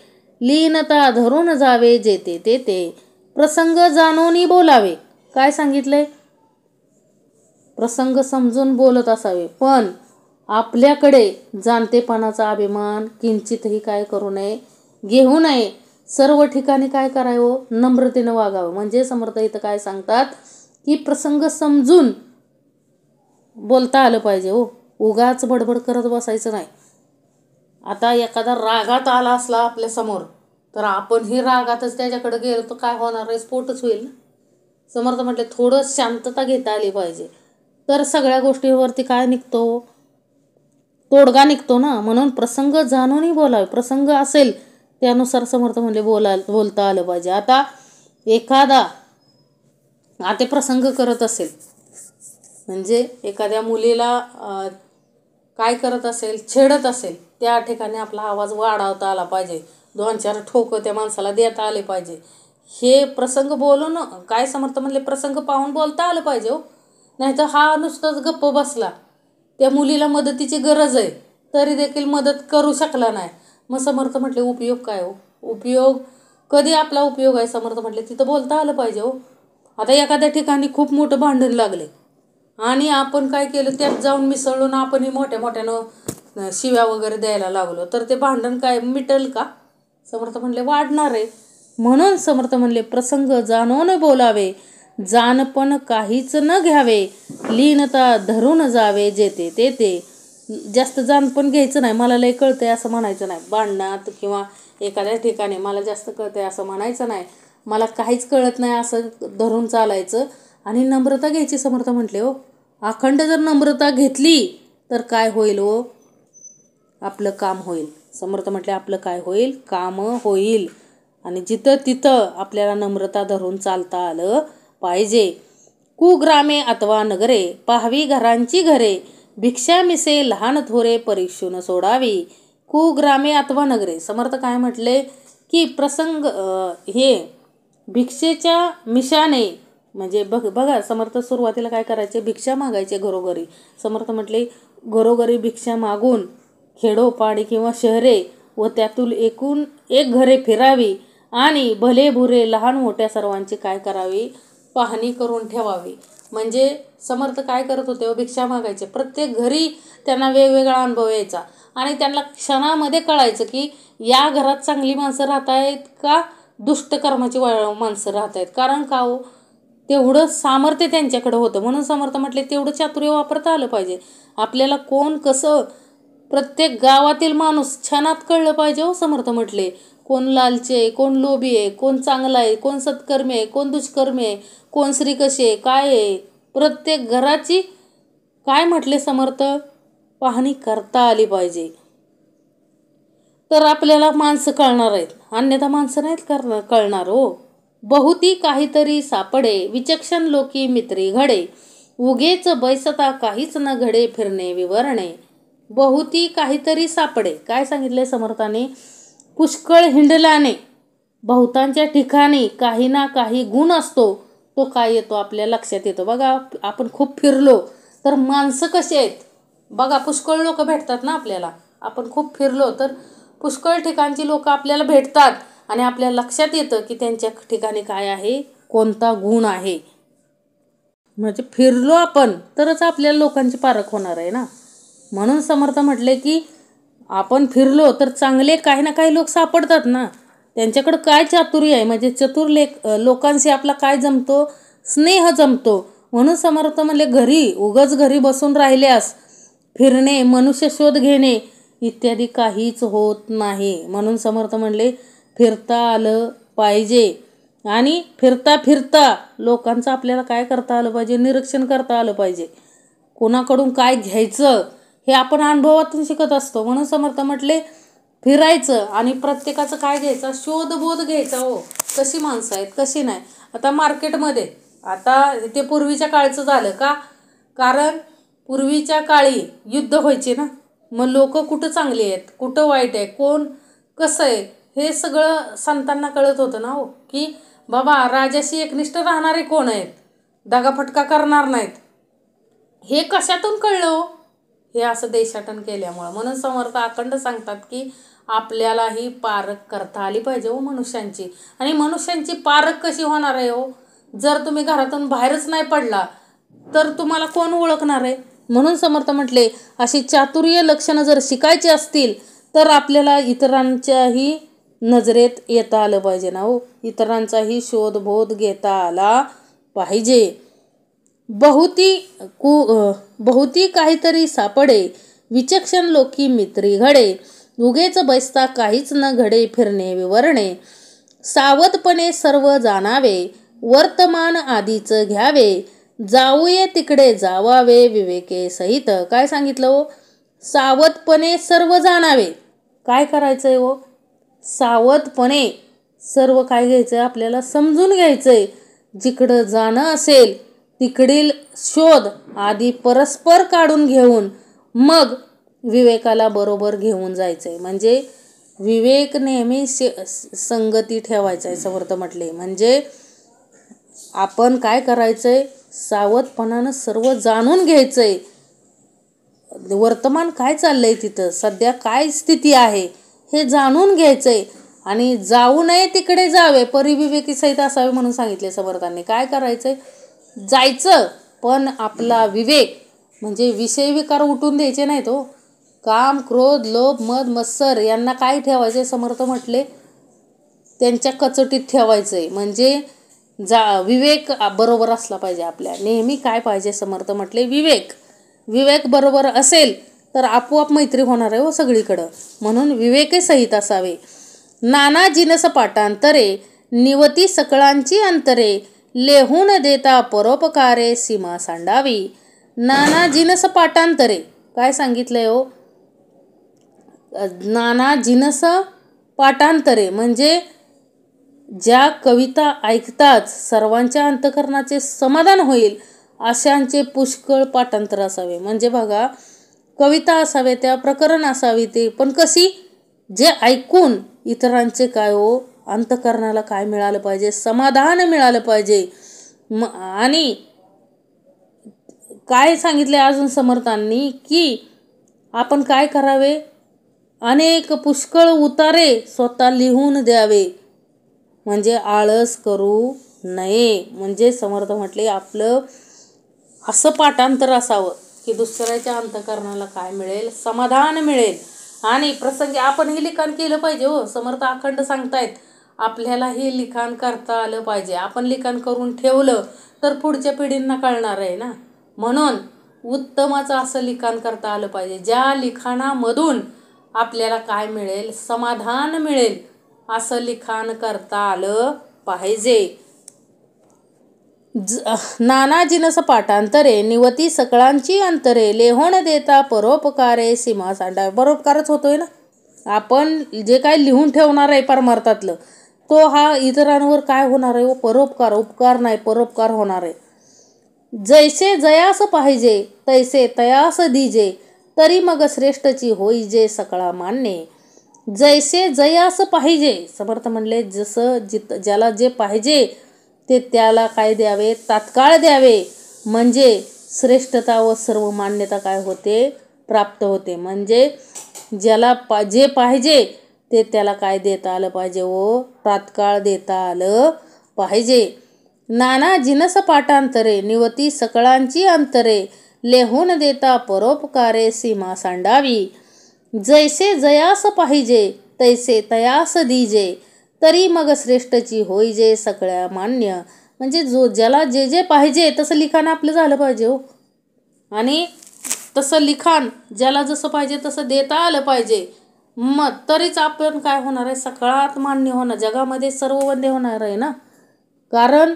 लीनता धरून जावे जेते तेते. प्रसंग जाणोनी बोलावे. काय सांगितलंय? प्रसंग समजून बोलत असावे, पण आपल्याकडे जाणतेपणाचा अभिमान किंचितही काय करू नये, घेऊ नये. सर्व ठिकाणी काय करावं? नम्रतेनं वागावं. म्हणजे समर्थ इथं काय सांगतात की प्रसंग समजून बोलता आलं पाहिजे. उगाच बडबड करत बसायचं नाही. आता एखादा रागात आला असला आपल्या समोर, तर आपण ही रागातच त्याच्याकडे गेलो तर काय होणार आहे? स्फोटच होईल ना. समर्थ म्हटले थोडं शांतता घेता आली पाहिजे, तर सगळ्या गोष्टींवरती काय निघतो? तोडगा निघतो ना. म्हणून प्रसंग जाणूनही बोलावे. प्रसंग असेल त्यानुसार समर्थ म्हणले बोलता आलं पाहिजे. आता एखादा ते प्रसंग करत असेल, म्हणजे एखाद्या मुलीला काय करत असेल, छेडत असेल, त्या ठिकाणी आपला आवाज वाढवता आला पाहिजे. 2-4 ठोकं त्या माणसाला देता आले पाहिजे. हे प्रसंग बोलून काय समर्थ म्हणले प्रसंग पाहून बोलता आलं पाहिजे. नाहीतर हा नुसतंच गप्प बसला, त्या मुलीला मदतीची गरज आहे तरी देखील मदत करू शकला नाही, मग समर्थ म्हटले उपयोग काय उपयोग कधी आपला उपयोग आहे? समर्थ म्हटले तिथं बोलता आलं पाहिजे. आता एखाद्या ठिकाणी खूप मोठं भांडण लागले आणि आपण काय केलं, त्यात जाऊन मिसळून आपणही मोठ्या मोठ्यानं शिव्या वगैरे द्यायला लागलो, तर ते भांडण काय मिटेल का? समर्थ म्हणले वाढणार आहे. म्हणून समर्थ म्हणले प्रसंग जाणून बोलावे, जानपण काहीच न घ्यावे, लीनता धरून जावे जेते तेते. जास्त जानपण घ्यायचं नाही. मला लय कळतंय असं म्हणायचं नाही. भांडणात किंवा एखाद्या ठिकाणी मला जास्त कळतंय असं म्हणायचं नाही. मला काहीच कळत नाही असं धरून चालायचं आणि नम्रता घ्यायची. समर्थ म्हटले अखंड जर नम्रता घेतली तर काय होईल? आपलं काम होईल. समर्थ म्हटले आपलं काय होईल? काम होईल. आणि जिथं तिथं आपल्याला नम्रता धरून चालता आलं पाहिजे. कुग्रामे अथवा नगरे, पाहावी घरांची घरे, भिक्षा मिसे लहान थोरे परीक्षून सोडावी. कुग्रामे अथवा नगरे. समर्थ काय म्हटले की प्रसंग हे भिक्षेच्या मिशाने, म्हणजे बघा समर्थ सुरुवातीला काय करायचे? भिक्षा मागायचे घरोघरी. समर्थ म्हटले घरोघरी भिक्षा मागून खेडोपाडी किंवा शहरे व त्यातून एकूण एक घरे फिरावी आणि भले बुरे लहान मोठ्या सर्वांची काय करावी? पाहणी करून ठेवावी. म्हणजे समर्थ काय करत होते? भिक्षा मागायचे. प्रत्येक घरी त्यांना वेगवेगळा अनुभव यायचा आणि त्यांना क्षणामध्ये कळायचं की या घरात चांगली माणसं राहत आहेत का दुष्ट कर्माची माणसं राहत आहेत. कारण का तेवढं सामर्थ्य त्यांच्याकडे होतं. म्हणून समर्थ म्हटले तेवढं चातुर्य वापरता आलं पाहिजे. आपल्याला कोण कसं, प्रत्येक गावातील माणूस क्षणात कळलं पाहिजे. समर्थ म्हटले कोण लालची आहे, कोण लोभी आहे, कोण चांगला आहे, कोण सत्कर्मी आहे, कोण दुष्कर्मी आहे, कोण श्री कशी आहे, काय आहे. प्रत्येक घराची काय म्हटले समर्थ? पाहणी करता आली पाहिजे, तर आपल्याला माणसं कळणार आहेत. अन्यथा माणसं नाहीत कळणार. बहुती काहीतरी सापडे, विचक्षण लोकी मित्री घडे, उगेच बैसता काहीच न घडे, फिरणे विवरणे. बहुती काहीतरी सापडे. काय सांगितले समर्थाने? पुष्कळ हिंडल्याने बहुतांच्या ठिकाणी काही ना काही गुण असतो. तो काय येतो? आपल्या लक्षात येतो. बघा आपण खूप फिरलो तर माणसं कशी आहेत बघा. पुष्कळ लोक भेटतात ना आपल्याला. आपण खूप फिरलो तर पुष्कळ ठिकाणची लोक आपल्याला भेटतात आणि आपल्या लक्षात येतं की त्यांच्या ठिकाणी काय आहे, कोणता गुण आहे. म्हणजे फिरलो आपण तरच आपल्याला लोकांची पारख होणार आहे ना. म्हणून समर्थ म्हटले की आपण फिरलो तर चांगले काही ना काही लोक सापडतात ना. त्यांच्याकडे काय चातुर्य आहे, म्हणजे चतुर लोकांशी आपला काय जमतो? स्नेह जमतो. म्हणून समर्थ म्हणले उगाच घरी बसून राहिल्यास फिरणे, मनुष्य शोध घेणे इत्यादी काहीच होत नाही. म्हणून समर्थ म्हणले फिरता आलं पाहिजे आणि फिरता फिरता लोकांचं आपल्याला काय करता आलं पाहिजे? निरीक्षण करता आलं पाहिजे. कोणाकडून काय घ्यायचं हे आपण अनुभवातून शिकत असतो. म्हणून समर्थ म्हटले फिरायचं आणि प्रत्येकाचं काय घ्यायचं? शोधबोध घ्यायचा. कशी माणसं आहेत, कशी नाही. आता मार्केटमध्ये आता ते पूर्वीच्या काळचं झालं का? कारण पूर्वीच्या काळी युद्ध व्हायचे ना. मग लोक कुठं चांगली आहेत, कुठं वाईट आहे, कोण कसं आहे हे सगळं संतांना कळत होतं ना. की बाबा राजाशी एकनिष्ठ राहणारे कोण आहेत, दगाफटका करणार नाहीत. हे कशातून कळलं? हे असं देशाटन केल्यामुळं. म्हणून समर्थ अखंड सांगतात की आपल्यालाही पारख करता आली पाहिजे हो मनुष्यांची. आणि मनुष्यांची पारख कशी होणार आहे हो? जर तुम्ही घरातून बाहेरच नाही पडला तर तुम्हाला कोण ओळखणार आहे? म्हणून समर्थ म्हटले अशी चातुर्य लक्षणं जर शिकायची असतील तर आपल्याला इतरांच्याही नजरेत येता आलं पाहिजे ना हो. इतरांचाही शोधबोध घेता आला पाहिजे. बहुती काहीतरी सापडे, विचक्षण लोकी मित्री घडे, उगेच बैसता काहीच न घडे फिरणे विवरणे, सावधपणे सर्व जाणावे, वर्तमान आधीच घ्यावे, जाऊये तिकडे जावावे विवेके सहित. काय सांगितलं हो? सावधपणे सर्व जाणावे. काय करायचंय हो? सावधपणे सर्व काय घ्यायचंय? आपल्याला समजून घ्यायचंय. जिकडं जाणं असेल तिकडील शोध आधी परस्पर काढून घेऊन मग विवेकाला बरोबर घेऊन जायचंय. म्हणजे विवेक नेहमी संगती ठेवायचा आहे समर्थ म्हटले. म्हणजे आपण काय करायचंय? सावधपणानं सर्व जाणून घ्यायचंय. वर्तमान काय चाललंय, तिथं सध्या काय स्थिती आहे हे जाणून घ्यायचंय. आणि जाऊ नये तिकडे जावे, परिविवेकी सहित असावे म्हणून सांगितले समर्थांनी. काय करायचंय? जायचं, पण आपला विवेक म्हणजे विषय विकार उठून द्यायचे नाहीत हो. काम, क्रोध, लोभ, मद, मत्सर यांना काय ठेवायचे? समर्थ म्हटले त्यांच्या कचोटीत ठेवायचंय. म्हणजे विवेक बरोबर असला पाहिजे आपल्या. नेहमी काय पाहिजे? समर्थ म्हटले विवेक बरोबर असेल तर आपोआप मैत्री होणार आहे हो सगळीकडं. म्हणून विवेके सहित असावे. नाना जिनस पाठांतरे, निवती सकळांची अंतरे, लेहून देता परोपकारे सीमा सांडावी. नाना जिनस पाठांतरे काय सांगितलंय हो? नाना जिनस पाठांतरे म्हणजे ज्या कविता ऐकताच सर्वांच्या अंतःकरणाचे समाधान होईल अशांचे पुष्कळ पाठांतर असावे. म्हणजे बघा, कविता असावे, त्या प्रकरण असावी, ते पण कशी? जे ऐकून इतरांचे काय हो अंतःकरणाला काय मिळालं पाहिजे? समाधान मिळालं पाहिजे. आणि काय सांगितले अजून समर्थांनी की आपण काय करावे? अनेक पुष्कळ उतारे स्वतः लिहून द्यावे. म्हणजे आळस करू नये. म्हणजे समर्थ म्हटले आपलं असं पाठांतर असावं की दुसऱ्याच्या अंतःकरणाला काय मिळेल? समाधान मिळेल. आणि प्रसंगी आपण हे लिखाण केलं पाहिजे हो. समर्थ अखंड सांगतायत आपल्याला हे लिखाण करता आलं पाहिजे. आपण लिखाण करून ठेवलं तर पुढच्या पिढींना कळणार आहे ना. म्हणून उत्तमाचं असं लिखाण करता आलं पाहिजे ज्या लिखाणामधून आपल्याला काय मिळेल? समाधान मिळेल. असं लिखाण करता आलं पाहिजे. नाना जिनस पाठांतरे, निवती सकळांची अंतरे, लेहोण देता परोपकारे सीमा सांडावे. परोपकारच होतोय ना. आपण जे काय लिहून ठेवणार आहे परमार्थातलं, तो हा इतरांवर काय होणार आहे? परोपकार, उपकार नाही, परोपकार होणार आहे. जैसे जयास पाहिजे तैसे तयास दीजे, तरी मग श्रेष्ठची होईजे सकळा मान्य. जैसे जयास पाहिजे, समर्थ म्हणले जसं ज्याला जे पाहिजे ते त्याला काय द्यावे? तात्काळ द्यावे. म्हणजे श्रेष्ठता व सर्व मान्यता काय होते? प्राप्त होते. म्हणजे ज्याला जे पाहिजे ते त्याला काय देता आलं पाहिजे? व तात्काळ देता आलं पाहिजे. नाना जिनस पाठांतरे, निवती सकळांची अंतरे, लेहून देता परोपकारे सीमा सांडावी. जैसे जयास पाहिजे तैसे तयास दीजे, तरी मग श्रेष्ठची होईजे सगळ्या मान्य. म्हणजे ज्याला जे जे पाहिजे तसं लिखाण आपलं झालं पाहिजे हो. आणि तसं लिखाण ज्याला जसं पाहिजे तसं देता आलं पाहिजे. मग तरीच आपण काय होणार आहे? सगळ्यात मान्य होणार, जगामध्ये सर्व वंदे होणार आहे ना. कारण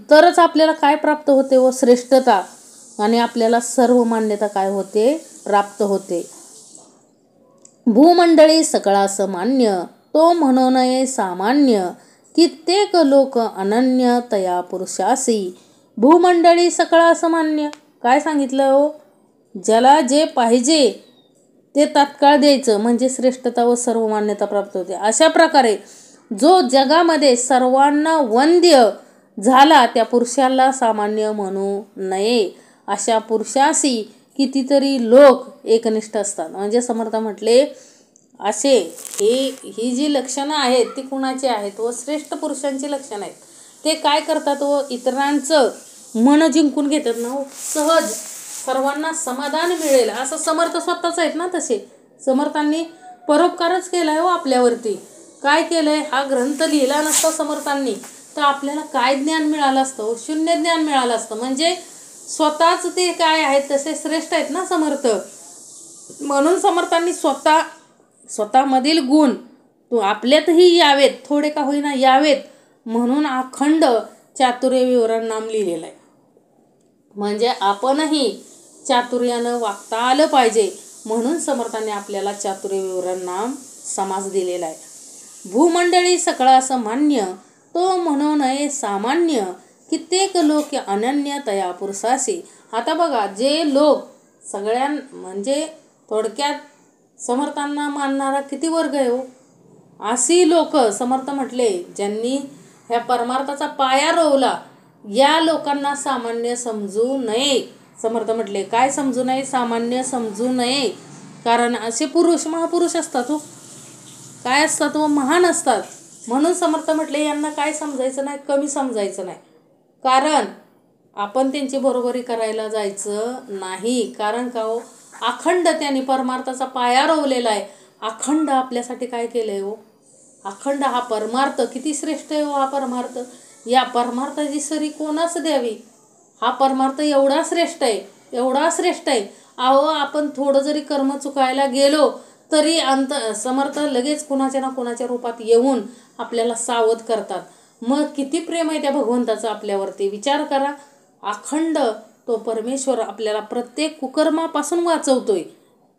तरच आपल्याला काय प्राप्त होते? व श्रेष्ठता. आणि आपल्याला सर्व मान्यता काय होते? प्राप्त होते. भूमंडळी सकळास मान्य, तो म्हणू नये सामान्य, कित्येक लोक अनन्य तया पुरुषासी. भूमंडळी सकळास मान्य काय सांगितलं हो? ज्याला जे पाहिजे ते तात्काळ द्यायचं म्हणजे श्रेष्ठता व सर्व मान्यता प्राप्त होते. अशा प्रकारे जो जगामध्ये सर्वांना वंद्य झाला त्या पुरुषाला सामान्य म्हणू नये. अशा पुरुषासी कितीतरी लोक एकनिष्ठ असतात. म्हणजे समर्थ म्हटले असे ही जी लक्षणं आहेत ती कुणाची आहेत व श्रेष्ठ पुरुषांची लक्षणं आहेत. ते काय करतात व इतरांचं मन जिंकून घेतात ना हो. सहज सर्वांना समाधान मिळेल असं समर्थ स्वतःच आहेत ना. तसे समर्थांनी परोपकारच केलाय हो आपल्यावरती. काय केलंय, हा ग्रंथ लिहिला नसता समर्थांनी तर आपल्याला काय ज्ञान मिळालं असतं, शून्य ज्ञान मिळालं असतं. म्हणजे स्वतःच ते काय आहेत तसे श्रेष्ठ आहेत ना समर्थ. म्हणून समर्थांनी स्वतःमधील गुण आपल्यातही यावेत, थोडे का होईना यावेत म्हणून अखंड चातुर्य विवरण नाम लिहिलेलं आहे. म्हणजे आपणही चातुर्यानं वागता आलं पाहिजे म्हणून समर्थांनी आपल्याला चातुर्य विवरण नाम समास दिलेला आहे. भूमंडळी सकळास मान्य तो म्हणू नये सामान्य कित्येक लोक अनन्य तया पुरुषासी. आता बघा, जे लोक म्हणजे थोडक्यात समर्थांना मानणारा किती वर्ग आहे हो. अशी लोक समर्थ म्हटले ज्यांनी ह्या परमार्थाचा पाया रोवला, या लोकांना सामान्य समजू नये. समर्थ म्हटले काय समजू नये, सामान्य समजू नये. कारण असे पुरुष महापुरुष असतात हो, काय असतात व महान असतात. म्हणून समर्थ म्हटले यांना काय समजायचं नाही, कमी समजायचं नाही. कारण आपण त्यांची बरोबरी करायला जायचं नाही. कारण का हो, अखंड त्यांनी परमार्थाचा पाया रोवलेला आहे. अखंड आपल्यासाठी काय केलंय हो. अखंड हा परमार्थ किती श्रेष्ठ आहे हो. हा परमार्थ, या परमार्थाची सरी कोणास द्यावी. हा परमार्थ एवढा श्रेष्ठ आहे, एवढा श्रेष्ठ आहे. अहो, आपण थोडं जरी कर्म चुकायला गेलो तरी समर्थ लगेच कुणाच्या ना कुणाच्या रूपात येऊन आपल्याला सावध करतात. मग किती प्रेम आहे त्या भगवंताचं आपल्यावरती, विचार करा. अखंड तो परमेश्वर आपल्याला प्रत्येक कुकर्मापासून वाचवतोय.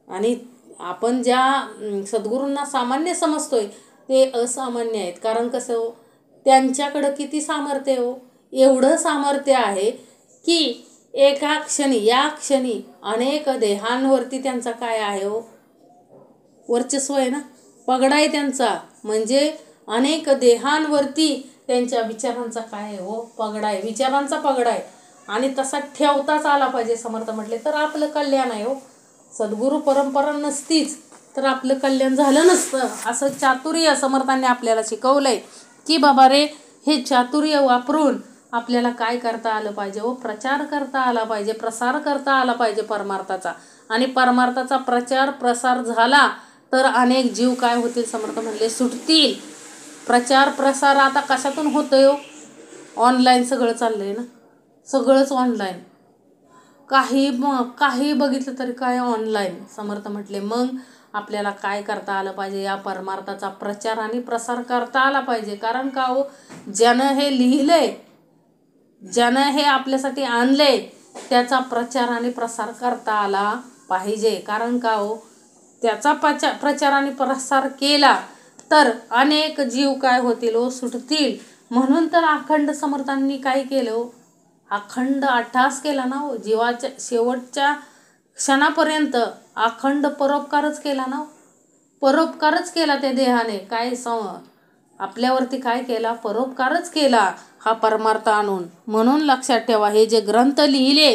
आणि आपण ज्या सद्गुरूंना सामान्य समजतोय ते असामान्य आहेत. कारण कसं हो, त्यांच्याकडं किती सामर्थ्य हो. एवढं सामर्थ्य आहे की एका क्षणी, या क्षणी अनेक देहांवरती त्यांचा काय आहे हो, वर्चस्व आहे ना, पगडा आहे त्यांचा. म्हणजे अनेक देहांवरती त्यांच्या विचारांचा काय आहे हो, पगडा आहे, विचारांचा पगडा आहे. आणि तसा ठेवताच आला पाहिजे समर्थ म्हटले तर आपलं कल्याण आहे हो. सद्गुरू परंपरा नसतीच तर आपलं कल्याण झालं नसतं. असं चातुर्य समर्थांनी आपल्याला शिकवलंय की बाबा रे, हे चातुर्य वापरून आपल्याला काय करता आलं पाहिजे हो, प्रचार करता आला पाहिजे, प्रसार करता आला पाहिजे परमार्थाचा. आणि परमार्थाचा प्रचार प्रसार झाला तर अनेक जीव काय होतील समर्थ म्हणले, सुटतील. प्रचार प्रसार आता कशातून होतोय हो, ऑनलाईन सगळं चाललंय ना, सगळंच ऑनलाईन. काही बघितलं तरी काय ऑनलाईन. समर्थ म्हटले मग आपल्याला काय करता आलं पाहिजे, या परमार्थाचा प्रचार आणि प्रसार करता आला पाहिजे. कारण का हो, ज्यानं हे लिहिलंय, ज्यानं हे आपल्यासाठी आणलंय त्याचा प्रचार आणि प्रसार करता आला पाहिजे. कारण का हो, त्याचा प्रचार आणि प्रसार केला तर अनेक जीव काय होतील हो, सुटतील. म्हणून तर अखंड समर्थांनी काय केलं हो, अखंड अट्टहास केला ना हो. जीवाच्या शेवटच्या क्षणापर्यंत अखंड परोपकारच केला ना, परोपकारच केला त्या देहाने. काय आपल्यावरती काय केला, परोपकारच केला हा परमार्थ आणून. म्हणून लक्षात ठेवा, हे जे ग्रंथ लिहिले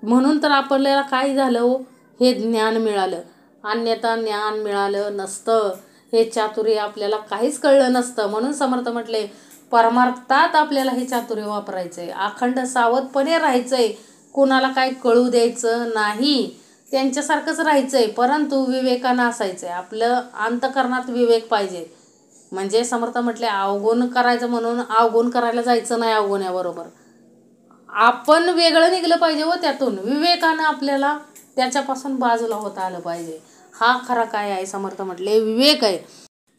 म्हणून तर आपल्याला काय झालं हो, हे ज्ञान मिळालं. अन्यथा ज्ञान मिळालं नसतं, हे चातुर्य आपल्याला काहीच कळलं नसतं. म्हणून समर्थ म्हटले परमार्थात आपल्याला हे चातुर्य वापरायचंय, अखंड सावधपणे राहायचंय, कोणाला काय कळू द्यायचं नाही, त्यांच्यासारखंच राहायचंय. परंतु विवेकानं असायचंय, आपलं अंतःकरणात विवेक पाहिजे. म्हणजे समर्थ म्हटले अवगुण करायचं म्हणून अवगुण करायला जायचं नाही. अवगुण्याबरोबर आपण वेगळं निघलं पाहिजे व त्यातून विवेकानं आपल्याला त्याच्यापासून बाजूला होता आलं पाहिजे. हा खरा काय आहे समर्थ म्हटले, विवेक आहे.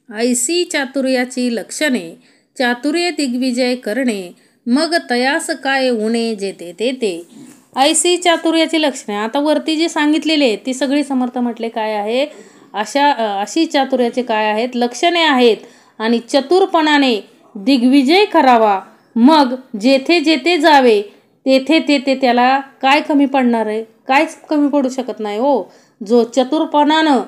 ऐसी चातुर्याची लक्षणे चातुर्य दिग्विजय करणे, मग तयास काय उणे जेते तेते. ऐसी चातुर्याची लक्षणे, आता वरती जी सांगितलेली आहेत ती सगळी समर्थ म्हटले काय आहे, अशी चातुर्याचे काय आहेत, लक्षणे आहेत. आणि चतुरपणाने दिग्विजय करावा, मग जेथे जेथे जावे तेथे तेथे त्याला काय कमी पडणार आहे, काहीच कमी पडू शकत नाही हो. जो चतुरपणानं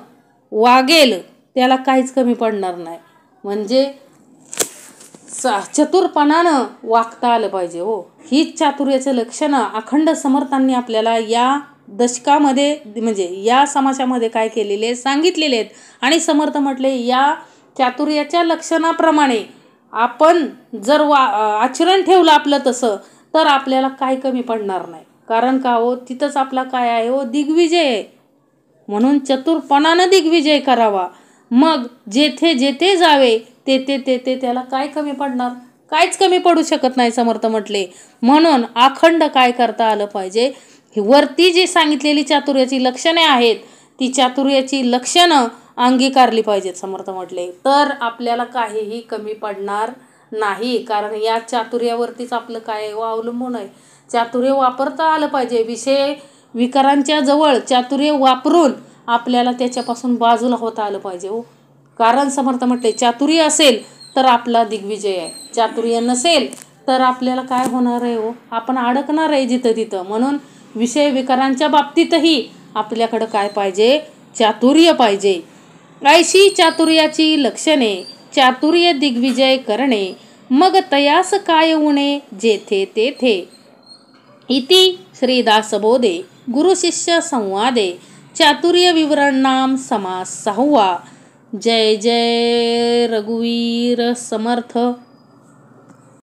वागेल त्याला काहीच कमी पडणार नाही. म्हणजे चतुरपणानं वागता आलं पाहिजे हो. हीच चातुर्याचं लक्षणं अखंड समर्थांनी आपल्याला या दशकामध्ये म्हणजे या समासामध्ये काय केलेले सांगितलेले आहेत. आणि समर्थ म्हटले या चातुर्याच्या लक्षणाप्रमाणे आपण जर आचरण ठेवलं आपलं तसं तर आपल्याला काय कमी पडणार नाही. कारण का हो तिथंच आपला काय आहे हो दिग्विजय आहे. म्हणून चतुरपणानं दिग्विजय करावा. मग जेथे जेथे जावे तेथे तेथे त्याला काय कमी पडणार, काहीच कमी पडू शकत नाही समर्थ म्हटले. म्हणून अखंड काय करता आलं पाहिजे, वरती जी सांगितलेली चातुर्याची लक्षणे आहेत ती चातुर्याची लक्षणं अंगीकारली पाहिजेत समर्थ म्हटले, तर आपल्याला काहीही कमी पडणार नाही. कारण या चातुर्यावरतीच आपलं काय अवलंबून आहे. चातुर्य वापरता आलं पाहिजे. विषय विकारांच्या जवळ चातुर्य वापरून आपल्याला त्याच्यापासून बाजूला होता आलं पाहिजे हो. कारण समर्थ म्हटले चातुर्य असेल तर आपला दिग्विजय आहे, चातुर्य नसेल तर आपल्याला काय होणार आहे हो, आपण अडकणार आहे जिथं तिथं. म्हणून विषय विकारांच्या बाबतीतही आपल्याकडं काय पाहिजे, चातुर्य पाहिजे. ऐशी चातुर्याची लक्षणे चातुर्य दिग्विजय करणे, मग तयास काय उणे जेथे तेथे. इति श्रीदासबोधे गुरुशिष्य संवादे चातुर्य विवरण नाम समास 6वा. जय जय रघुवीर समर्थ.